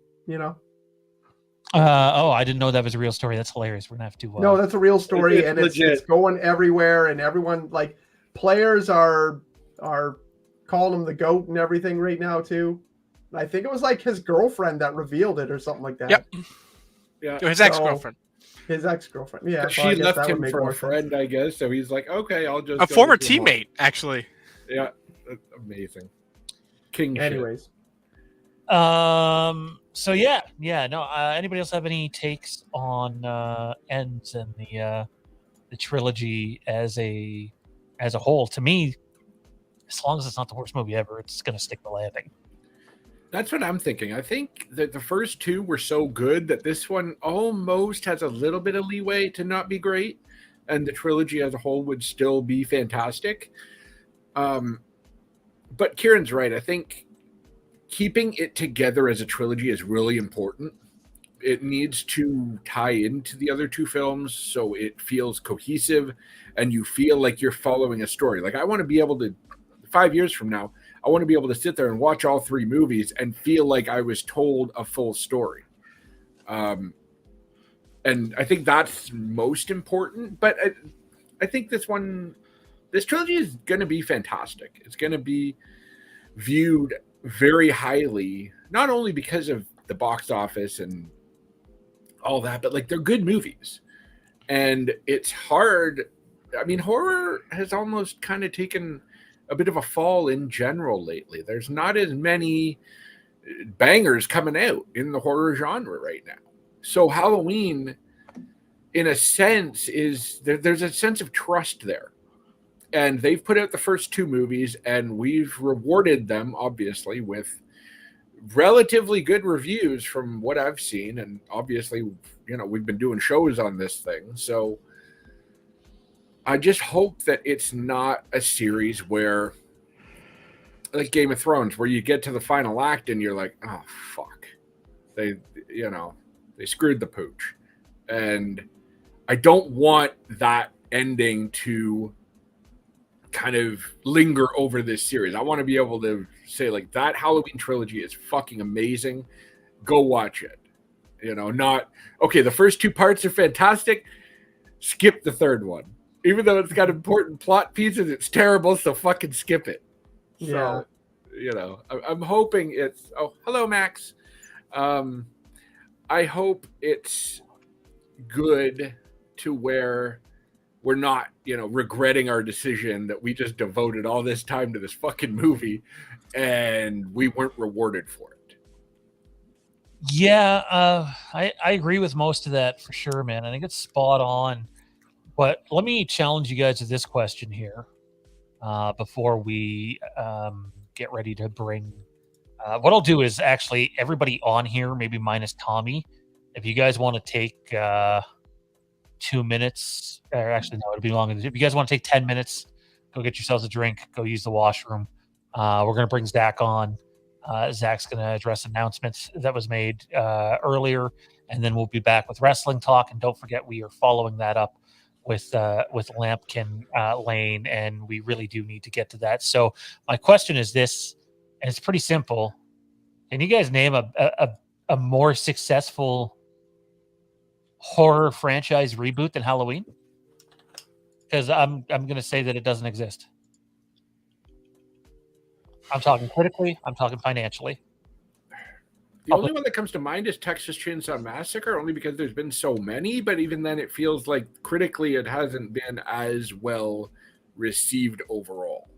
I didn't know that was a real story. That's hilarious. We're gonna have to. No, that's a real story, It's and legit. it's going everywhere, and everyone, like, players are calling him the GOAT and everything right now too. I think it was like his girlfriend that revealed it or something like that. Yep. Yeah. His ex-girlfriend. His ex-girlfriend. Yeah. She so I guess left that would him make for more a friend, sense. I guess. So he's like, okay, I'll just A go former with your mom. teammate, actually. Yeah, that's amazing. King. shit. Anyways. So yeah. No. Anybody else have any takes on ends and the trilogy as a whole? To me, as long as it's not the worst movie ever, it's gonna stick the landing. That's what I'm thinking. I think that the first 2 were so good that this one almost has a little bit of leeway to not be great, and the trilogy as a whole would still be fantastic. But Kieran's right. I think keeping it together as a trilogy is really important. It needs to tie into the other 2 films so it feels cohesive and you feel like you're following a story. Like, I want to be able to, 5 years from now, I want to be able to sit there and watch all 3 movies and feel like I was told a full story. And I think that's most important. But I think this trilogy is going to be fantastic. It's going to be viewed very highly, not only because of the box office and all that, but like, they're good movies. And it's hard. I mean, horror has almost kind of taken a bit of a fall in general lately. There's not as many bangers coming out in the horror genre right now. So Halloween, in a sense, is there's a sense of trust there. And they've put out the first 2 movies, and we've rewarded them, obviously, with relatively good reviews from what I've seen. And obviously, we've been doing shows on this thing. So I just hope that it's not a series where, like Game of Thrones, where you get to the final act and you're like, oh, fuck. They screwed the pooch. And I don't want that ending to kind of linger over this series. I want to be able to say, like, that Halloween trilogy is fucking amazing. Go watch it. Not, okay, the first 2 parts are fantastic. Skip the 3rd one. Even though it's got important plot pieces, it's terrible, so fucking skip it. Yeah. So, I'm hoping it's... Oh, hello, Max. I hope it's good to where we're not, regretting our decision that we just devoted all this time to this fucking movie and we weren't rewarded for it. Yeah, I agree with most of that for sure, man. I think it's spot on. But let me challenge you guys with this question here before we get ready to bring. What I'll do is actually everybody on here, maybe minus Tommy, if you guys want to take 2 minutes, or actually, no, it'll be longer. If you guys want to take 10 minutes, go get yourselves a drink, go use the washroom. We're going to bring Zach on. Zach's going to address announcements that was made earlier, and then we'll be back with wrestling talk. And don't forget, we are following that up with Lampkin Lane, and we really do need to get to that. So my question is this, and it's pretty simple. Can you guys name a more successful horror franchise reboot than Halloween? Because I'm going to say that it doesn't exist. I'm talking critically. I'm talking financially. The only one that comes to mind is Texas Chainsaw Massacre, only because there's been so many, but even then it feels like critically it hasn't been as well received overall.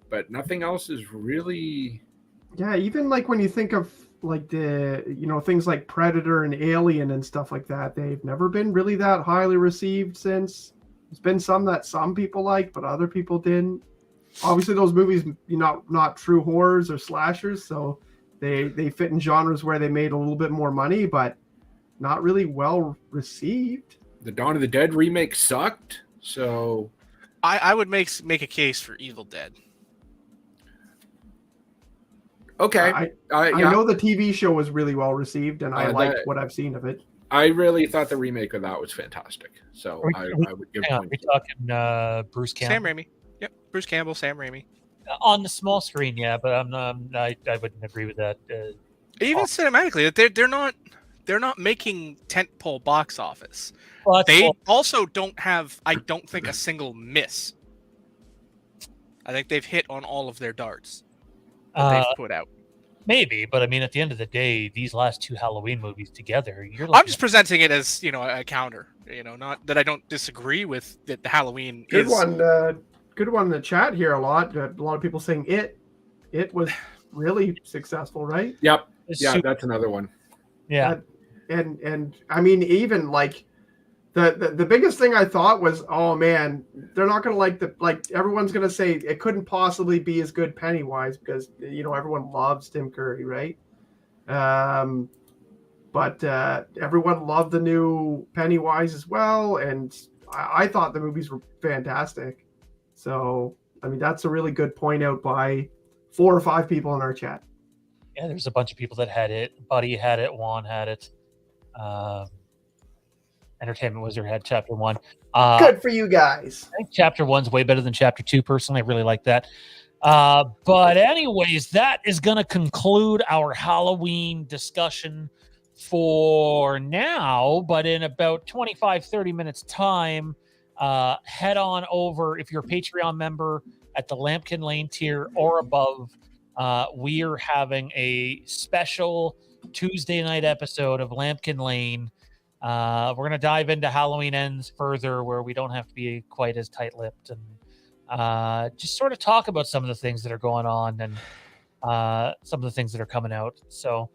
But nothing else is really... Yeah, even like when you think of like the, you know, things like Predator and Alien and stuff like that, they've never been really that highly received since. There's been some that some people like, but other people didn't. Obviously, those movies, you know, not true horrors or slashers, so they fit in genres where they made a little bit more money, but not really well received. The Dawn of the Dead remake sucked, so I would make a case for Evil Dead. okay. I know the TV show was really well received, and I liked what I've seen of it. I really thought the remake of that was fantastic, so I would give. Are we talking Bruce Campbell? Sam Raimi. Yep, Bruce Campbell, Sam Raimi. On the small screen, yeah, but I wouldn't agree with that. Even cinematically, they're not making tentpole box office. Well, they also don't have, I don't think, a single miss. I think they've hit on all of their darts that they've put out. Maybe, but I mean, at the end of the day, these last two Halloween movies together, I'm just presenting it as, you know, a counter. You know, not that I don't disagree with that. The Halloween good one in the chat here. A lot of people saying it was really successful, right? Yep. Yeah, that's another one. Yeah, and I mean, even like the biggest thing I thought was, oh man, they're not gonna like everyone's gonna say it couldn't possibly be as good Pennywise because, you know, everyone loves Tim Curry, right? But everyone loved the new Pennywise as well, and I thought the movies were fantastic. So I mean, that's a really good point out by 4 or 5 people in our chat. Yeah, there's a bunch of people that had it. Buddy had it. Juan had it. Entertainment Wizard had Chapter 1. Good for you guys. I think Chapter 1's way better than Chapter 2, personally. I really like that. But anyways, that is going to conclude our Halloween discussion for now. But in about 25, 30 minutes time, head on over, if you're a Patreon member at the Lambkin Lane tier or above, we are having a special Tuesday night episode of Lambkin Lane. We're going to dive into Halloween Ends further, where we don't have to be quite as tight-lipped, and just sort of talk about some of the things that are going on and some of the things that are coming out. So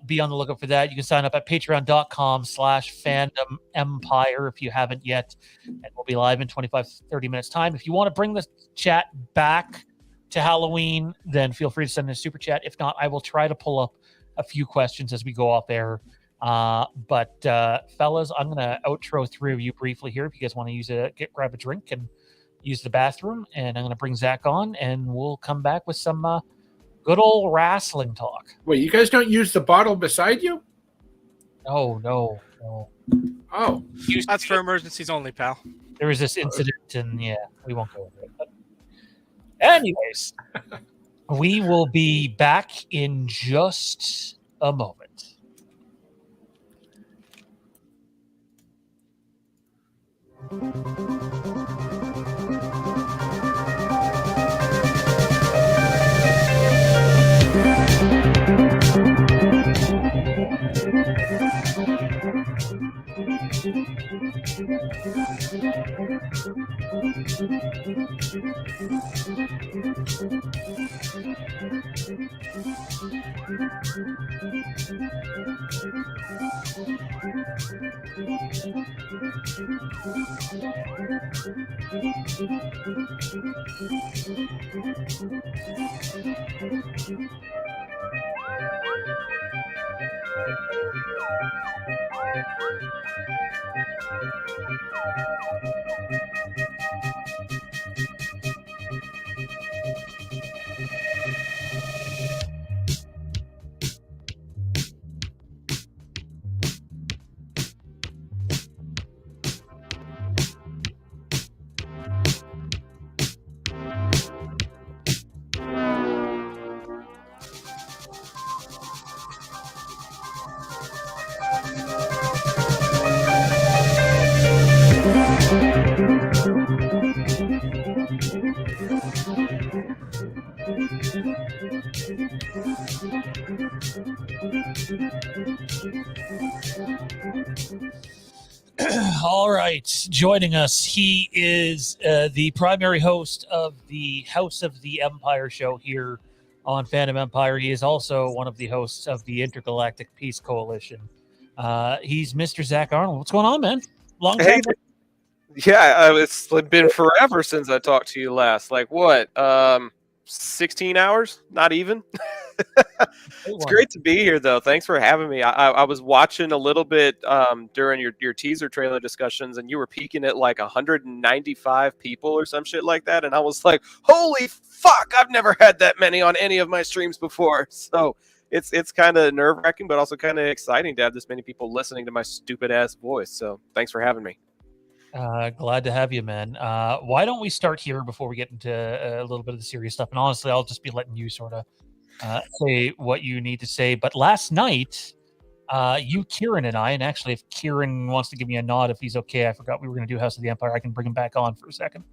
be on the lookout for that. You can sign up at patreon.com/Fandom Empire if you haven't yet, and we'll be live in 25, 30 minutes time. If you want to bring the chat back to Halloween, then feel free to send in a super chat. If not, I will try to pull up a few questions as we go off air. But fellas, I'm going to outro 3 of you briefly here. If you guys want to grab a drink and use the bathroom, and I'm going to bring Zach on, and we'll come back with some good old wrestling talk. Wait, you guys don't use the bottle beside you? No. Oh, that's for emergencies only, pal. There was this incident, and yeah, we won't go over it. But anyways, we will be back in just a moment. All right, joining us, he is the primary host of the House of the Empire show here on Fandom Empire. He is also one of the hosts of the Intergalactic Peace Coalition. He's Mr. Zach Arnold. What's going on, man? Long time. Yeah, it's been forever since I talked to you last. Like what? 16 hours? Not even. It's great to be here, though. Thanks for having me. I was watching a little bit during your teaser trailer discussions, and you were peaking at like 195 people or some shit like that, and I was like, "Holy fuck! I've never had that many on any of my streams before." So it's kind of nerve-wracking, but also kind of exciting to have this many people listening to my stupid ass voice. So thanks for having me. Glad to have you, man. Why don't we start here before we get into a little bit of the serious stuff? And honestly, I'll just be letting you sort of say what you need to say. But last night, you, Kieran, and I, and actually, if Kieran wants to give me a nod, if he's okay, I forgot we were going to do House of the Empire. I can bring him back on for a second.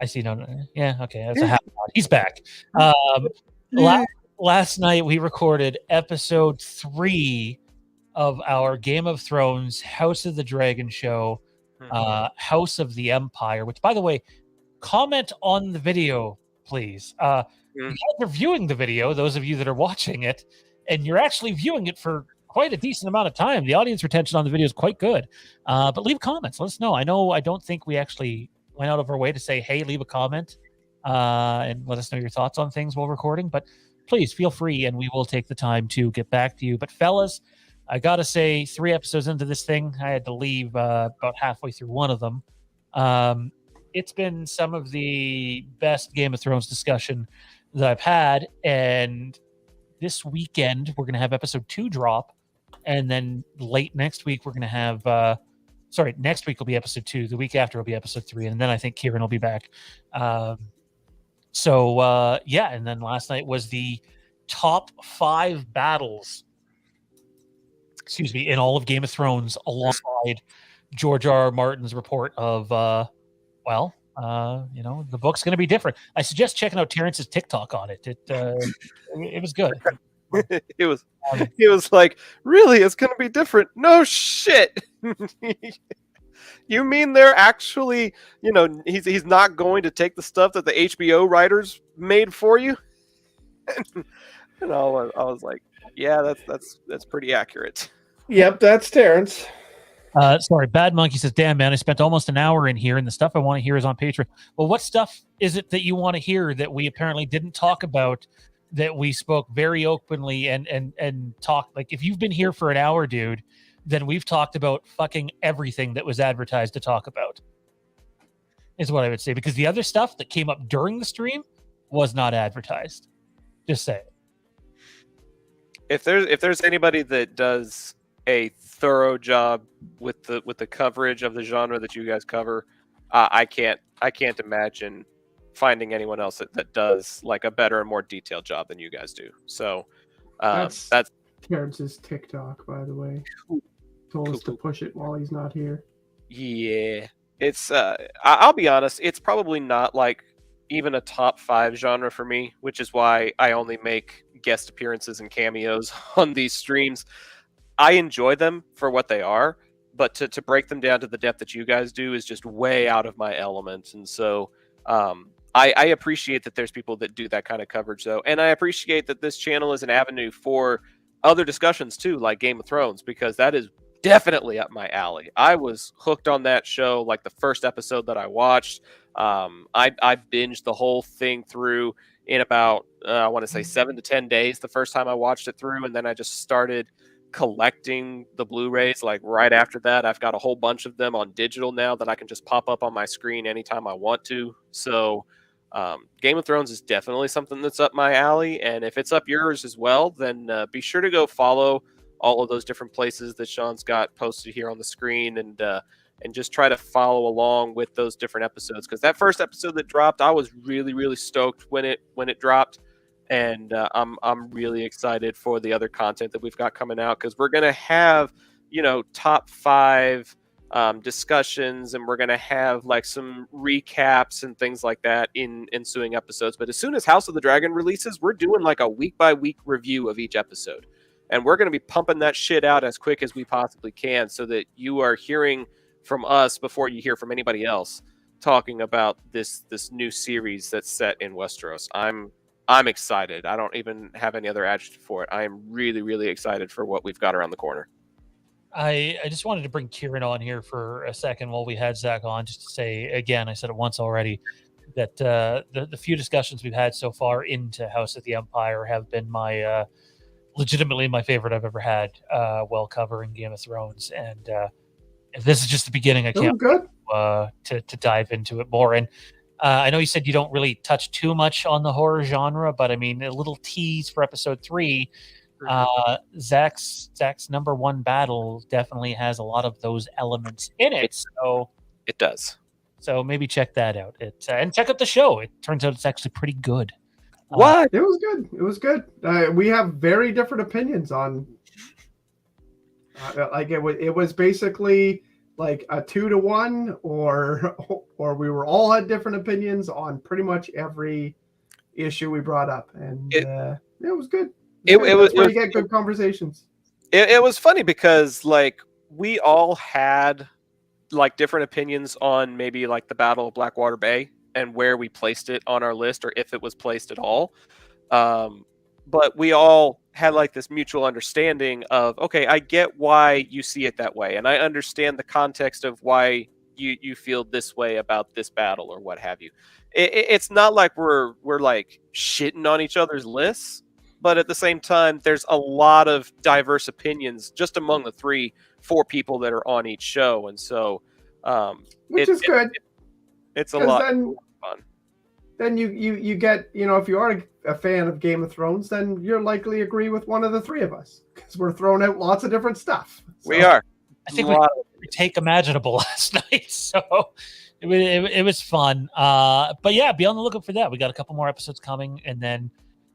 I see. No. Yeah. Okay. That's a half nod. He's back. Last night, we recorded episode 3 of our Game of Thrones House of the Dragon show, House of the Empire, which, by the way, comment on the video, please. You guys are viewing the video, those of you that are watching it, and you're actually viewing it for quite a decent amount of time. The audience retention on the video is quite good. But leave comments. Let us know. I don't think we actually went out of our way to say, hey, leave a comment and let us know your thoughts on things while recording. But please feel free, and we will take the time to get back to you. But fellas, I gotta say, 3 episodes into this thing, I had to leave about halfway through one of them. It's been some of the best Game of Thrones discussion that I've had, and this weekend we're gonna have episode 2 drop, and then late next week we're gonna have next week will be episode 2, the week after will be episode 3, and then I think Kieran will be back. And then last night was the top 5 battles, in all of Game of Thrones, alongside George R. R. Martin's report of, the book's going to be different. I suggest checking out Terrence's TikTok on it. It was good. It was like, really, it's going to be different? No shit. You mean they're actually, he's not going to take the stuff that the HBO writers made for you? And I was like, yeah, that's pretty accurate. Yep, that's Terrence. Bad Monkey says, damn, man, I spent almost an hour in here, and the stuff I want to hear is on Patreon. Well, what stuff is it that you want to hear that we apparently didn't talk about, that we spoke very openly and talked? Like, if you've been here for an hour, dude, then we've talked about fucking everything that was advertised to talk about, is what I would say. Because the other stuff that came up during the stream was not advertised. Just say it. If there's anybody that does a thorough job with the coverage of the genre that you guys cover, I can't imagine finding anyone else that does like a better and more detailed job than you guys do. So that's Terrence's TikTok, by the way. Told us to push it while he's not here. Yeah, it's I'll be honest, it's probably not like even a top 5 genre for me, which is why I only make guest appearances and cameos on these streams. I enjoy them for what they are, but to break them down to the depth that you guys do is just way out of my element. And so I appreciate that there's people that do that kind of coverage, though. And I appreciate that this channel is an avenue for other discussions, too, like Game of Thrones, because that is definitely up my alley. I was hooked on that show like the first episode that I watched. I binged the whole thing through in about, I want to say 7 to 10 days the first time I watched it through. And then I just started collecting the Blu-rays like right after that. I've got a whole bunch of them on digital now that I can just pop up on my screen anytime I want to. So Game of Thrones is definitely something that's up my alley. And if it's up yours as well, then be sure to go follow all of those different places that Sean's got posted here on the screen, and just try to follow along with those different episodes. Because that first episode that dropped, I was really, really stoked when it dropped. And I'm really excited for the other content that we've got coming out, because we're going to have, top 5 discussions, and we're going to have like some recaps and things like that in ensuing episodes. But as soon as House of the Dragon releases, we're doing like a week by week review of each episode, and we're going to be pumping that shit out as quick as we possibly can, so that you are hearing from us before you hear from anybody else talking about this new series that's set in Westeros. I'm excited. I don't even have any other adjective for it. I am really, really excited for what we've got around the corner. I just wanted to bring Kieran on here for a second while we had Zach on, just to say again, I said it once already, that the few discussions we've had so far into House of the Empire have been my legitimately my favorite I've ever had while covering Game of Thrones, and if this is just the beginning, I can't wait to dive into it more. And I know you said you don't really touch too much on the horror genre, but I mean, a little tease for episode 3. Zach's number 1 battle definitely has a lot of those elements in it. So it does. So maybe check that out. And check out the show. It turns out it's actually pretty good. What? It was good. It was good. We have very different opinions on. Like it was basically like a 2-1, or we were all had different opinions on pretty much every issue we brought up, and it was good. It was where you get good conversations. It was funny because like we all had like different opinions on maybe like the Battle of Blackwater Bay and where we placed it on our list, or if it was placed at all. But we all had like this mutual understanding of, okay, I get why you see it that way, and I understand the context of why you feel this way about this battle or what have you. It's not like we're like shitting on each other's lists, but at the same time, there's a lot of diverse opinions just among the 3-4 people that are on each show, and so which is good. It's a lot of fun. Then you get, if you are a fan of Game of Thrones, then you'll likely agree with one of the 3 of us, because we're throwing out lots of different stuff. So, we are. I think we take imaginable last night, so it was fun. But yeah, be on the lookout for that. We got a couple more episodes coming, and then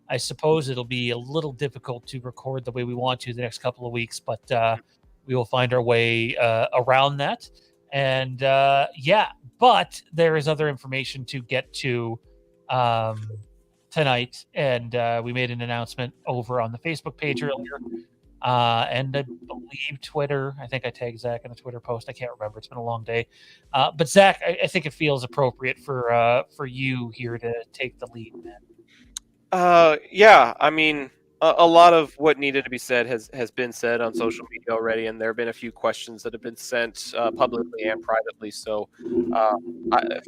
I suppose it'll be a little difficult to record the way we want to the next couple of weeks, but we will find our way around that. And but there is other information to get to tonight, and we made an announcement over on the Facebook page earlier, and I believe Twitter. I think I tagged Zach in a Twitter post. I can't remember. It's been a long day. But Zach, I think it feels appropriate for you here to take the lead, man. Yeah, I mean, a lot of what needed to be said has been said on social media already, and there have been a few questions that have been sent publicly and privately. So,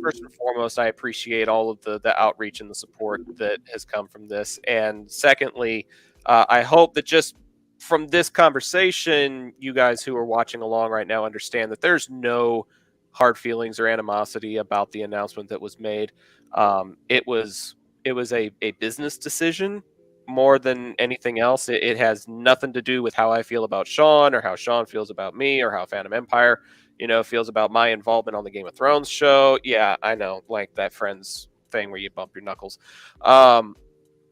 first and foremost, I appreciate all of the outreach and the support that has come from this. And secondly, I hope that just from this conversation, you guys who are watching along right now understand that there's no hard feelings or animosity about the announcement that was made. It was a business decision more than anything else. It has nothing to do with how I feel about Sean, or how Sean feels about me, or how Fandom Empire, feels about my involvement on the Game of Thrones show. Yeah, I know, like that Friends thing where you bump your knuckles.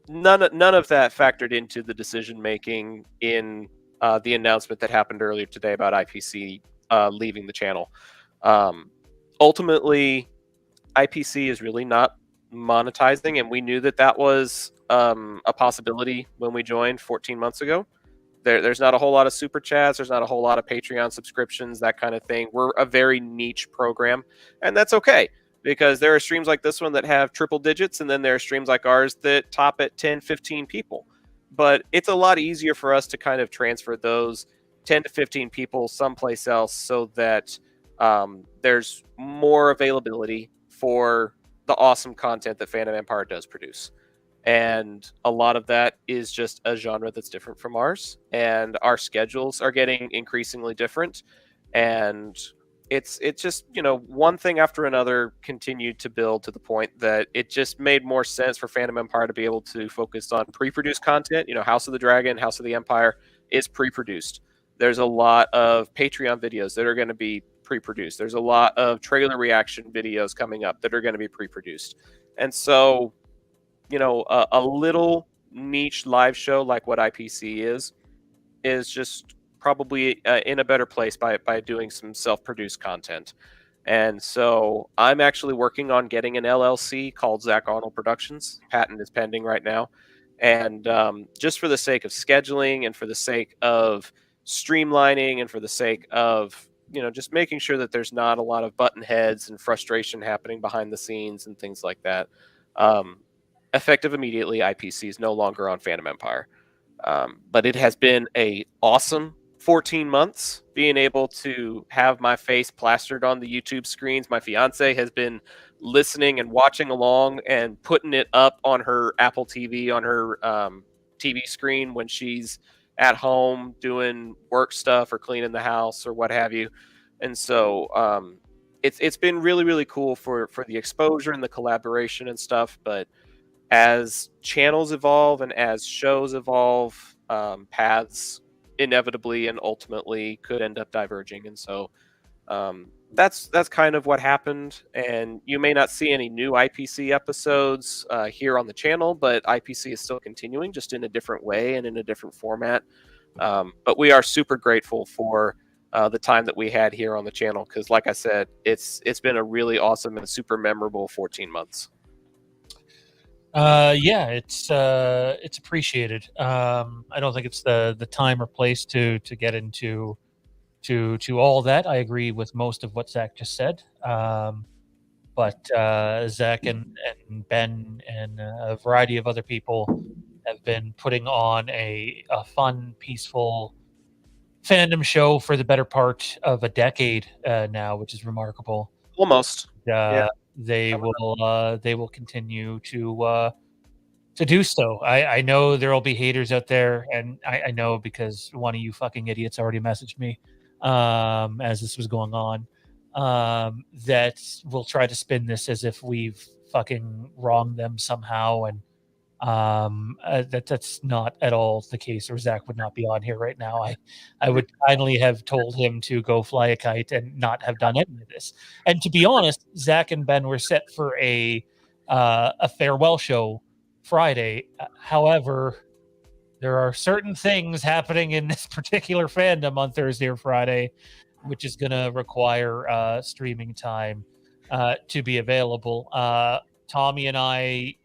None of that factored into the decision making in the announcement that happened earlier today about IPC leaving the channel. Ultimately, IPC is really not monetizing, and we knew that was a possibility when we joined 14 months ago. There's not a whole lot of super chats, there's not a whole lot of Patreon subscriptions, that kind of thing. We're a very niche program, and that's okay, because there are streams like this one that have triple digits, and then there are streams like ours that top at 10-15 people. But it's a lot easier for us to kind of transfer those 10 to 15 people someplace else, so that there's more availability for the awesome content that Fandom Empire does produce. And a lot of that is just a genre that's different from ours, and our schedules are getting increasingly different, and it's just, one thing after another continued to build to the point that it just made more sense for Fandom Empire to be able to focus on pre-produced content. House of the Dragon, House of the Empire is pre-produced. There's a lot of Patreon videos that are going to be pre-produced. There's a lot of trailer reaction videos coming up that are going to be pre-produced. And so, a little niche live show like what IPC is just probably in a better place by doing some self-produced content. And so I'm actually working on getting an LLC called Zach Arnold Productions. Patent is pending right now. And just for the sake of scheduling and for the sake of streamlining and for the sake of, just making sure that there's not a lot of button heads and frustration happening behind the scenes and things like that. Effective immediately, IPC is no longer on Fandom Empire. But it has been a awesome 14 months being able to have my face plastered on the YouTube screens. My fiance has been listening and watching along and putting it up on her Apple TV, on her TV screen when she's at home doing work stuff or cleaning the house or what have you. And so it's been really, really cool for the exposure and the collaboration and stuff. But as channels evolve and as shows evolve, paths inevitably and ultimately could end up diverging. And so that's kind of what happened. And you may not see any new IPC episodes here on the channel, but IPC is still continuing, just in a different way and in a different format. But we are super grateful for the time that we had here on the channel, because like I said, it's been a really awesome and super memorable 14 months. Yeah, it's appreciated. I don't think it's the time or place to get into to all that. I agree with most of what Zach just said. But Zach and Ben and a variety of other people have been putting on a fun, peaceful fandom show for the better part of a decade now, which is remarkable. Almost. Yeah. They will continue to do so. I know there will be haters out there, and I know because one of you fucking idiots already messaged me as this was going on, that will try to spin this as if we've fucking wronged them somehow, and that's not at all the case, or Zach would not be on here right now. I would kindly have told him to go fly a kite and not have done any of this. And to be honest, Zach and Ben were set for a farewell show Friday. However, there are certain things happening in this particular fandom on Thursday or Friday, which is going to require streaming time to be available. Tommy and I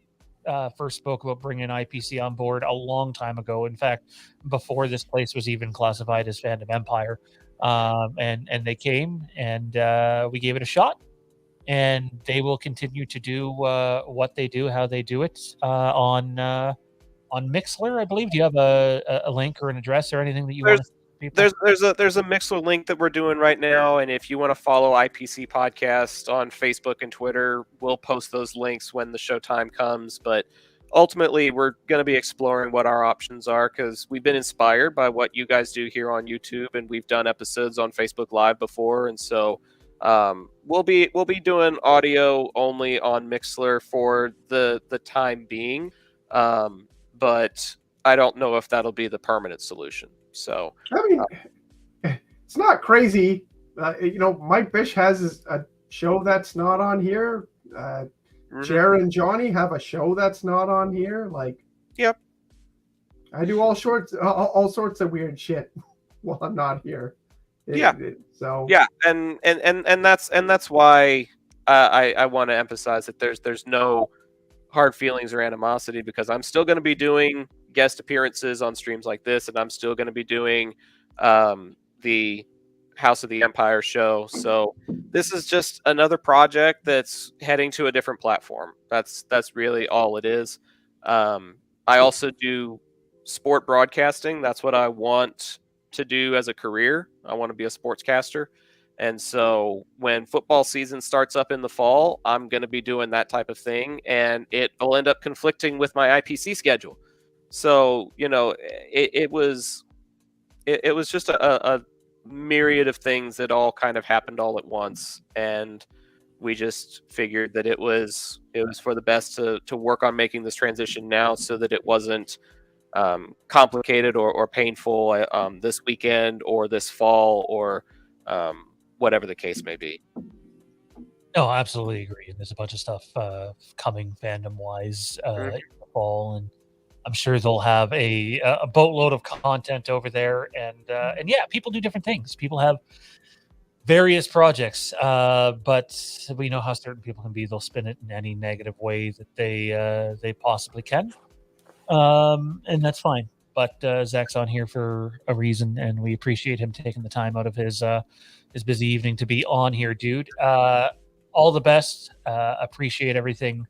first spoke about bringing IPC on board a long time ago. In fact, before this place was even classified as Fandom Empire, and they came and we gave it a shot. And they will continue to do what they do, how they do it on Mixler, I believe. Do you have a link or an address or anything that you want to? There's a Mixler link that we're doing right now, and if you want to follow IPC Podcast on Facebook and Twitter, we'll post those links when the show time comes. But ultimately, we're going to be exploring what our options are, because we've been inspired by what you guys do here on YouTube, and we've done episodes on Facebook Live before, and so we'll be doing audio only on Mixler for the time being, but I don't know if that'll be the permanent solution. So I mean, it's not crazy. Mike Bish has a show that's not on here. Jared and Johnny have a show that's not on here. Like, yep, I do all sorts of weird shit while I'm not here. And that's why I want to emphasize that there's no hard feelings or animosity, because I'm still going to be doing guest appearances on streams like this, and I'm still going to be doing the House of the Empire show. So this is just another project that's heading to a different platform. That's really all it is. I also do sport broadcasting. That's what I want to do as a career. I want to be a sportscaster. And so when football season starts up in the fall, I'm going to be doing that type of thing, and it will end up conflicting with my IPC schedule. So, it was just a myriad of things that all kind of happened all at once. And we just figured that it was for the best to work on making this transition now, so that it wasn't complicated or painful this weekend or this fall or whatever the case may be. No, I absolutely agree. And there's a bunch of stuff coming fandom wise in the fall, and I'm sure they'll have a boatload of content over there, and yeah, people do different things. People have various projects, but we know how certain people can be. They'll spin it in any negative way that they possibly can, and that's fine. But Zach's on here for a reason, and we appreciate him taking the time out of his busy evening to be on here, dude. All the best. Appreciate everything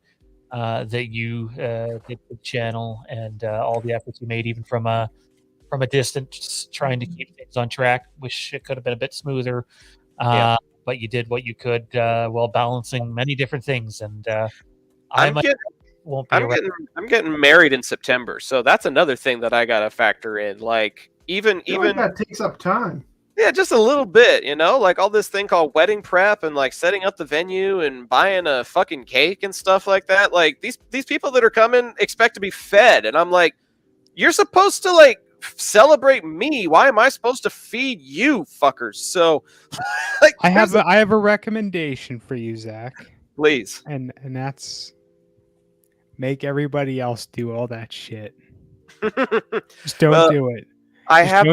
that you did for the channel and all the efforts you made, even from a distance, trying to keep things on track. Wish it could have been a bit smoother, but you did what you could while balancing many different things. And I'm getting married in September, so that's another thing that I gotta factor in. Like even that takes up time. Yeah, just a little bit, like all this thing called wedding prep and like setting up the venue and buying a fucking cake and stuff like that. Like these people that are coming expect to be fed, and I'm like, you're supposed to like celebrate me. Why am I supposed to feed you fuckers? So like I have a recommendation for you, Zach. Please. And that's make everybody else do all that shit. Just don't do it. Have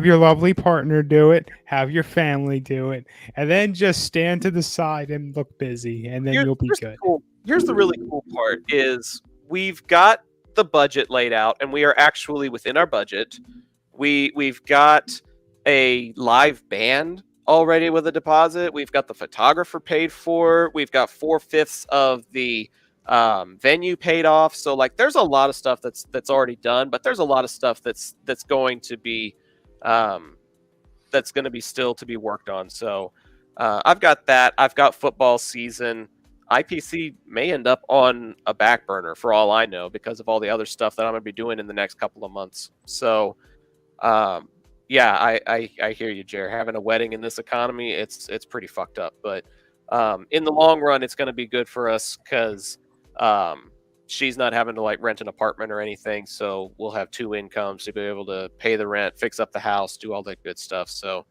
your lovely partner do it. Have your family do it, and then just stand to the side and look busy, and then you'll be good. Here's the really cool part: is we've got the budget laid out, and we are actually within our budget. We've got a live band already with a deposit. We've got the photographer paid for. We've got 4/5 of the venue paid off. So like there's a lot of stuff that's already done, but there's a lot of stuff that's going to be still to be worked on. So I've got that. I've got football season. IPC may end up on a back burner for all I know because of all the other stuff that I'm going to be doing in the next couple of months. So yeah, I hear you, Jer. Having a wedding in this economy, it's pretty fucked up, but in the long run it's going to be good for us because she's not having to like rent an apartment or anything, so we'll have two incomes to be able to pay the rent, fix up the house, do all that good stuff. So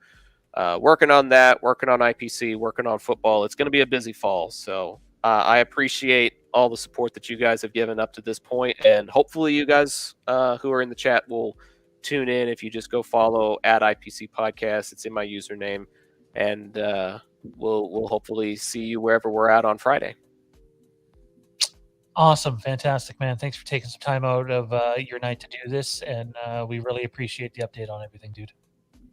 working on that, working on IPC, working on football. It's going to be a busy fall, so I appreciate all the support that you guys have given up to this point, and hopefully you guys who are in the chat will tune in. If you just go follow @IPC Podcast, it's in my username, and we'll hopefully see you wherever we're at on Friday. Awesome. Fantastic, man. Thanks for taking some time out of your night to do this. And we really appreciate the update on everything, dude.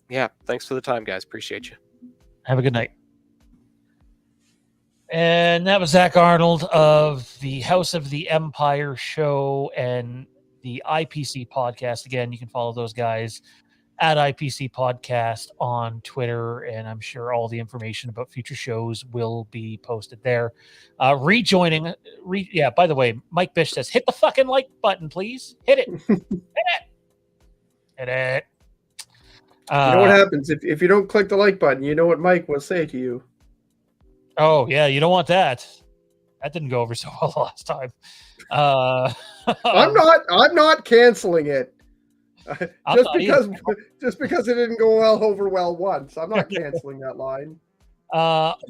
Yeah. Thanks for the time, guys. Appreciate you. Have a good night. And that was Zach Arnold of the House of the Empire Show and the IPC Podcast. Again, you can follow those guys @IPC Podcast on Twitter, and I'm sure all the information about future shows will be posted there. By the way, Mike Bish says, hit the fucking like button, please. Hit it. Hit it. You know what happens if you don't click the like button? You know what Mike will say to you. Oh, yeah, you don't want that. That didn't go over so well last time. I'm not canceling it. Just because it didn't go over well once. I'm not canceling that line.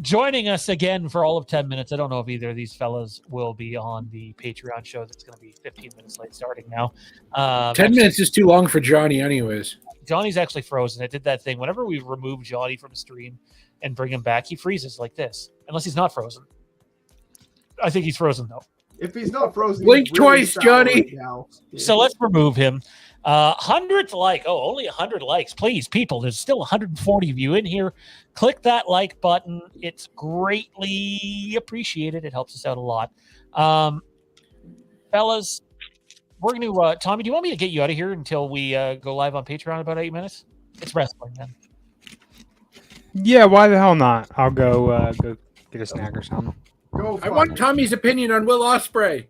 Joining us again for all of 10 minutes. I don't know if either of these fellas will be on the Patreon show that's going to be 15 minutes late starting now. 10 minutes is too long for Johnny anyways. Johnny's actually frozen. It did that thing. Whenever we remove Johnny from a stream and bring him back, he freezes like this. Unless he's not frozen. I think he's frozen, though. If he's not frozen, blink twice, Johnny. Right. So let's remove him. 100th like. Oh, only 100 likes. Please, people, there's still 140 of you in here. Click that like button. It's greatly appreciated. It helps us out a lot. Fellas, we're going to... Tommy, do you want me to get you out of here until we go live on Patreon in about 8 minutes? It's wrestling, man. Yeah, why the hell not? I'll go get a snack or something. I want Tommy's opinion on Will Ospreay.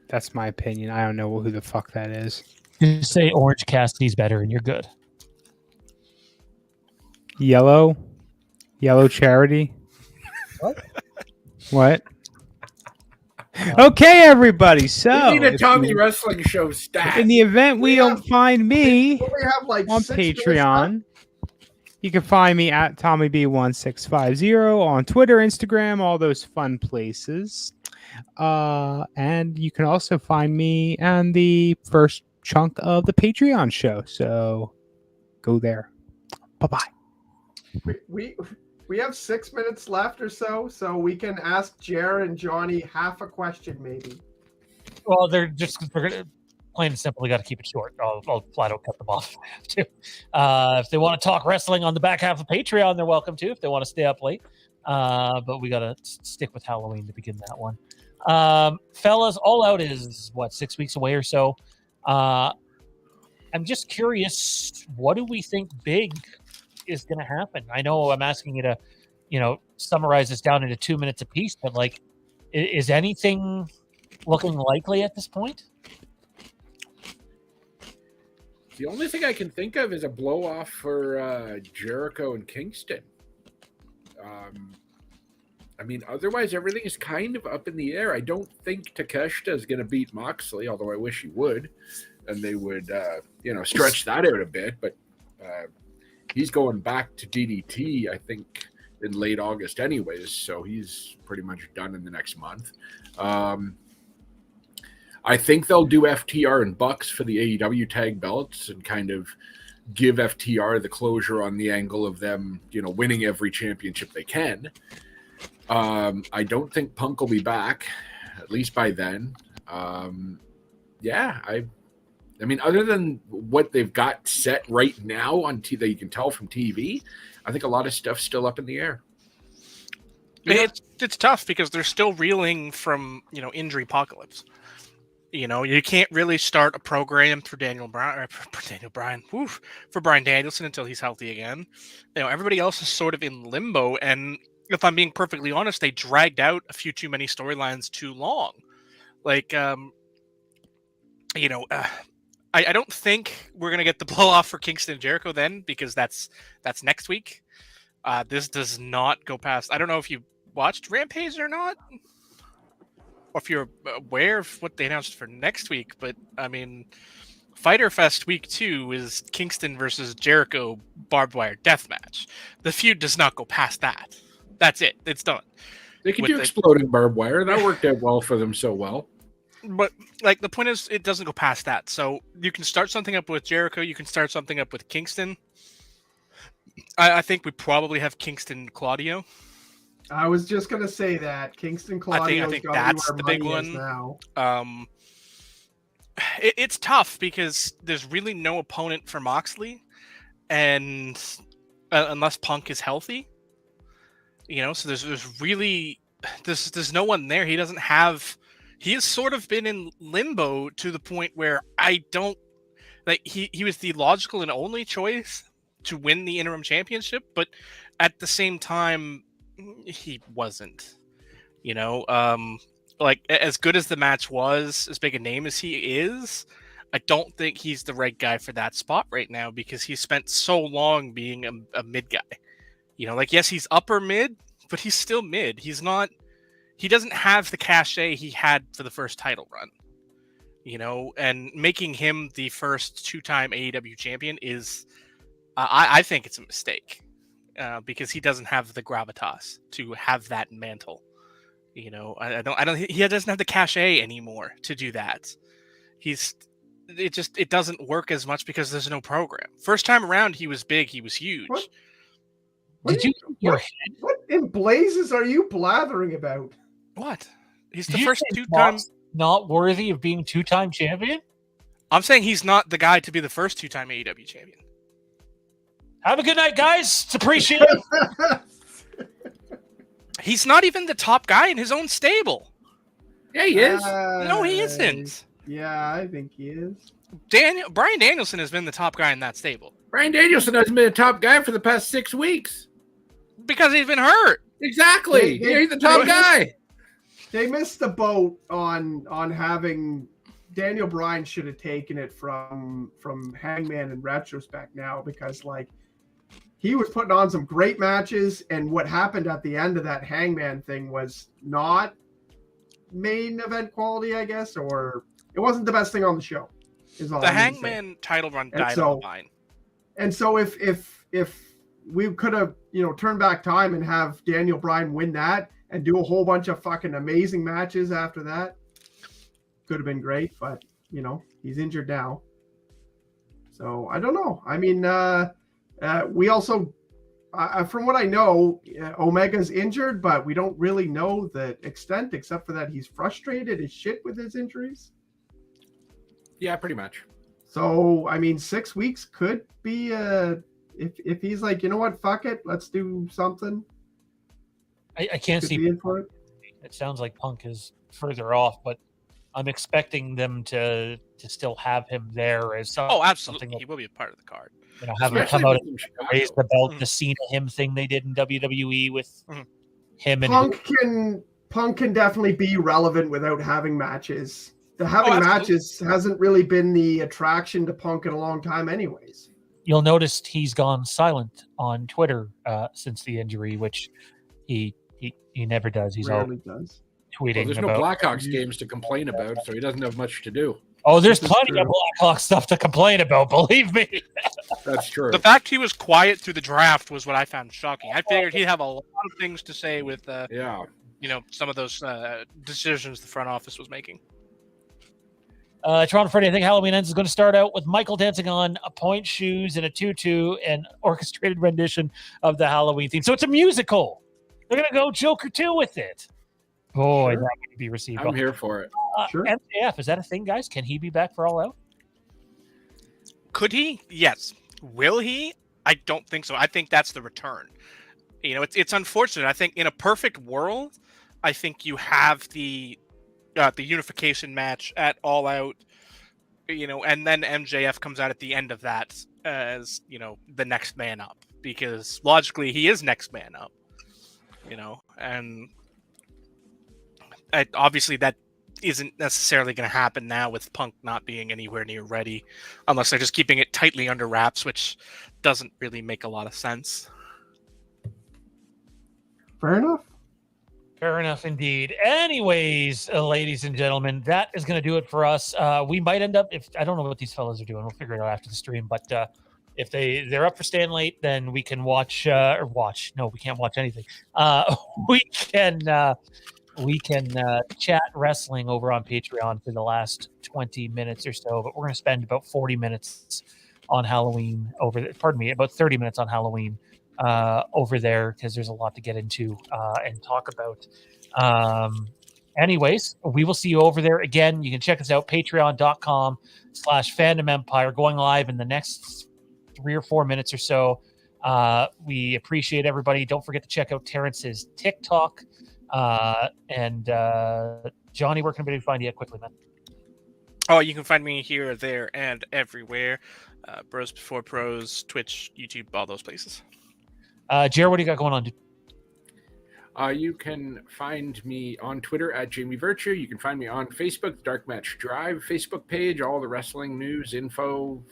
That's my opinion. I don't know who the fuck that is. Just say Orange Cassidy's better and you're good. Yellow Charity. What? Okay, everybody. So we need a Tommy wrestling show stat. In the event we don't find me we have like on Patreon, you can find me at TommyB1650 on Twitter, Instagram, all those fun places. And you can also find me on the first chunk of the Patreon show. So go there. Bye-bye. We have 6 minutes left or so we can ask Jer and Johnny half a question maybe. Well, they're gonna plain and simple. We got to keep it short. I'll flat out cut them off if I have to. If they want to talk wrestling on the back half of Patreon, they're welcome to. If they want to stay up late, but we got to stick with Halloween to begin that one. Fellas, All Out is what, 6 weeks away or so. I'm just curious, what do we think big is going to happen? I know I'm asking you to, summarize this down into 2 minutes apiece, but like, is anything looking likely at this point? The only thing I can think of is a blow off for Jericho and Kingston. Otherwise everything is kind of up in the air. I don't think Takeshita is going to beat Moxley, although I wish he would, and they would, stretch that out a bit. But he's going back to DDT, I think, in late August, anyways. So he's pretty much done in the next month. I think they'll do FTR and Bucks for the AEW tag belts and kind of give FTR the closure on the angle of them, winning every championship they can. I don't think Punk will be back, at least by then. Other than what they've got set right now on TV that you can tell from TV, I think a lot of stuff's still up in the air. It's tough because they're still reeling from, injury apocalypse. You can't really start a program for for Bryan Danielson until he's healthy again. Everybody else is sort of in limbo, and if I'm being perfectly honest, they dragged out a few too many storylines too long. Like, I don't think we're gonna get the blow off for Kingston and Jericho then, because that's next week. This does not go past. I don't know if you watched Rampage or not, or if you're aware of what they announced for next week, but Fyter Fest week 2 is Kingston versus Jericho barbed wire death match. The feud does not go past that. That's it. It's done. They can do exploding barbed wire. That worked out well for them so well. But the point is, it doesn't go past that. So you can start something up with Jericho. You can start something up with Kingston. I think we probably have Kingston Claudio. I was just gonna say that Kingston Claudio. I think that's the big one. Now. It's tough because there's really no opponent for Moxley, and unless Punk is healthy, so there's really there's no one there. He doesn't have. He has sort of been in limbo to the point where I don't like. He was the logical and only choice to win the interim championship, but at the same time, he wasn't. As good as the match was, as big a name as he is, I don't think he's the right guy for that spot right now because he spent so long being a mid guy. Yes, he's upper mid, but he's still mid. He's not. He doesn't have the cachet he had for the first title run. And making him the first 2-time AEW champion is, I think it's a mistake. Because he doesn't have the gravitas to have that mantle. He doesn't have the cachet anymore to do that. It doesn't work as much because there's no program. First time around, he was big, he was huge. What in blazes are you blathering about? What? He's the first 2-time not worthy of being 2-time champion? I'm saying he's not the guy to be the first 2-time AEW champion. Have a good night, guys. It's appreciated. He's not even the top guy in his own stable. Yeah, he is. No, he isn't. Yeah, I think he is. Bryan Danielson has been the top guy in that stable. Bryan Danielson hasn't been a top guy for the past 6 weeks. Because he's been hurt. Exactly. He's the top guy. They missed the boat on having Daniel Bryan should have taken it from Hangman in retrospect now, because he was putting on some great matches, and what happened at the end of that Hangman thing was not main event quality, I guess, or it wasn't the best thing on the show. The Hangman title run died on the line. And so if we could have turned back time and have Daniel Bryan win that, and do a whole bunch of fucking amazing matches after that. Could have been great, but he's injured now. So I don't know. I mean, we also, from what I know, Omega's injured, but we don't really know the extent, except for that he's frustrated as shit with his injuries. Yeah, pretty much. So, I mean, 6 weeks could be if he's like, you know what, fuck it, let's do something. I can't see. It sounds like Punk is further off, but I'm expecting them to still have him there as something. Oh, absolutely, he will be a part of the card. Have him come out and raise the belt, the Cena him thing they did in WWE with him and Punk can definitely be relevant without having matches. Having matches hasn't really been the attraction to Punk in a long time, anyways. You'll notice he's gone silent on Twitter since the injury, which he never does. He's rarely does. Tweeting. There's no Blackhawks games to complain about, so he doesn't have much to do. Oh, there's plenty of Blackhawks stuff to complain about. Believe me. That's true. The fact he was quiet through the draft was what I found shocking. I figured he'd have a lot of things to say with, some of those decisions the front office was making. Toronto Freddy, I think Halloween Ends is going to start out with Michael dancing on point shoes and a tutu and orchestrated rendition of the Halloween theme. So it's a musical. They're going to go Joker 2 with it. Boy, that would be received. I'm here for it. Sure. MJF, is that a thing, guys? Can he be back for All Out? Could he? Yes. Will he? I don't think so. I think that's the return. It's unfortunate. I think in a perfect world, I think you have the unification match at All Out, and then MJF comes out at the end of that as, the next man up, because logically he is next man up, and obviously that isn't necessarily going to happen now with Punk not being anywhere near ready, unless they're just keeping it tightly under wraps, which doesn't really make a lot of sense. Fair enough. Fair enough indeed. Anyways, ladies and gentlemen, that is going to do it for us. We might end up, if I don't know what these fellas are doing, we'll figure it out after the stream, but if they're up for staying late, then we can watch. No, we can't watch anything. We can chat wrestling over on Patreon for the last 20 minutes or so, but we're going to spend about 40 minutes on Halloween about 30 minutes on Halloween over there, because there's a lot to get into and talk about. Anyways, we will see you over there. Again, you can check us out, patreon.com/Fandom Empire, going live in the next 3 or 4 minutes or so. We appreciate everybody. Don't forget to check out Terrence's TikTok. And Johnny, where can everybody find you quickly, man? Oh, you can find me here, there, and everywhere. Bros Before Pros, Twitch, YouTube, all those places. Jared, what do you got going on, dude? You can find me on Twitter at Jamie Virtue. You can find me on Facebook, Dark Match Drive Facebook page, all the wrestling news, info,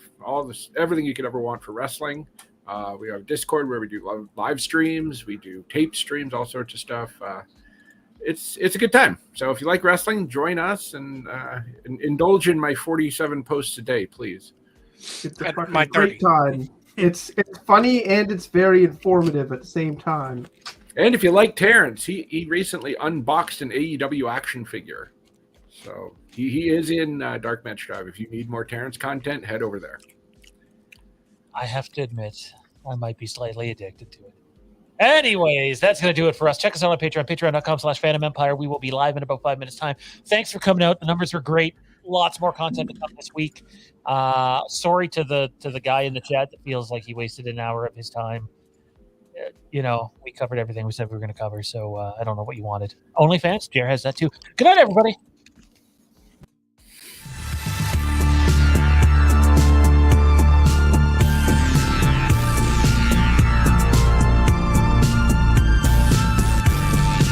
everything you could ever want for wrestling. We have Discord where we do live streams, we do tape streams, all sorts of stuff. It's a good time. So if you like wrestling, join us and indulge in my 47 posts a day, please. It's a fucking great time. It's funny and it's very informative at the same time. And if you like Terrence, he recently unboxed an AEW action figure. So he is in Dark Match Drive. If you need more Terrence content, head over there. I have to admit, I might be slightly addicted to it. Anyways, that's going to do it for us. Check us out on Patreon, patreon.com/Fandom Empire. We will be live in about 5 minutes' time. Thanks for coming out. The numbers were great. Lots more content to come this week. Sorry to the guy in the chat that feels like he wasted an hour of his time. We covered everything we said we were going to cover, so I don't know what you wanted. OnlyFans, Jared has that too. Good night, everybody.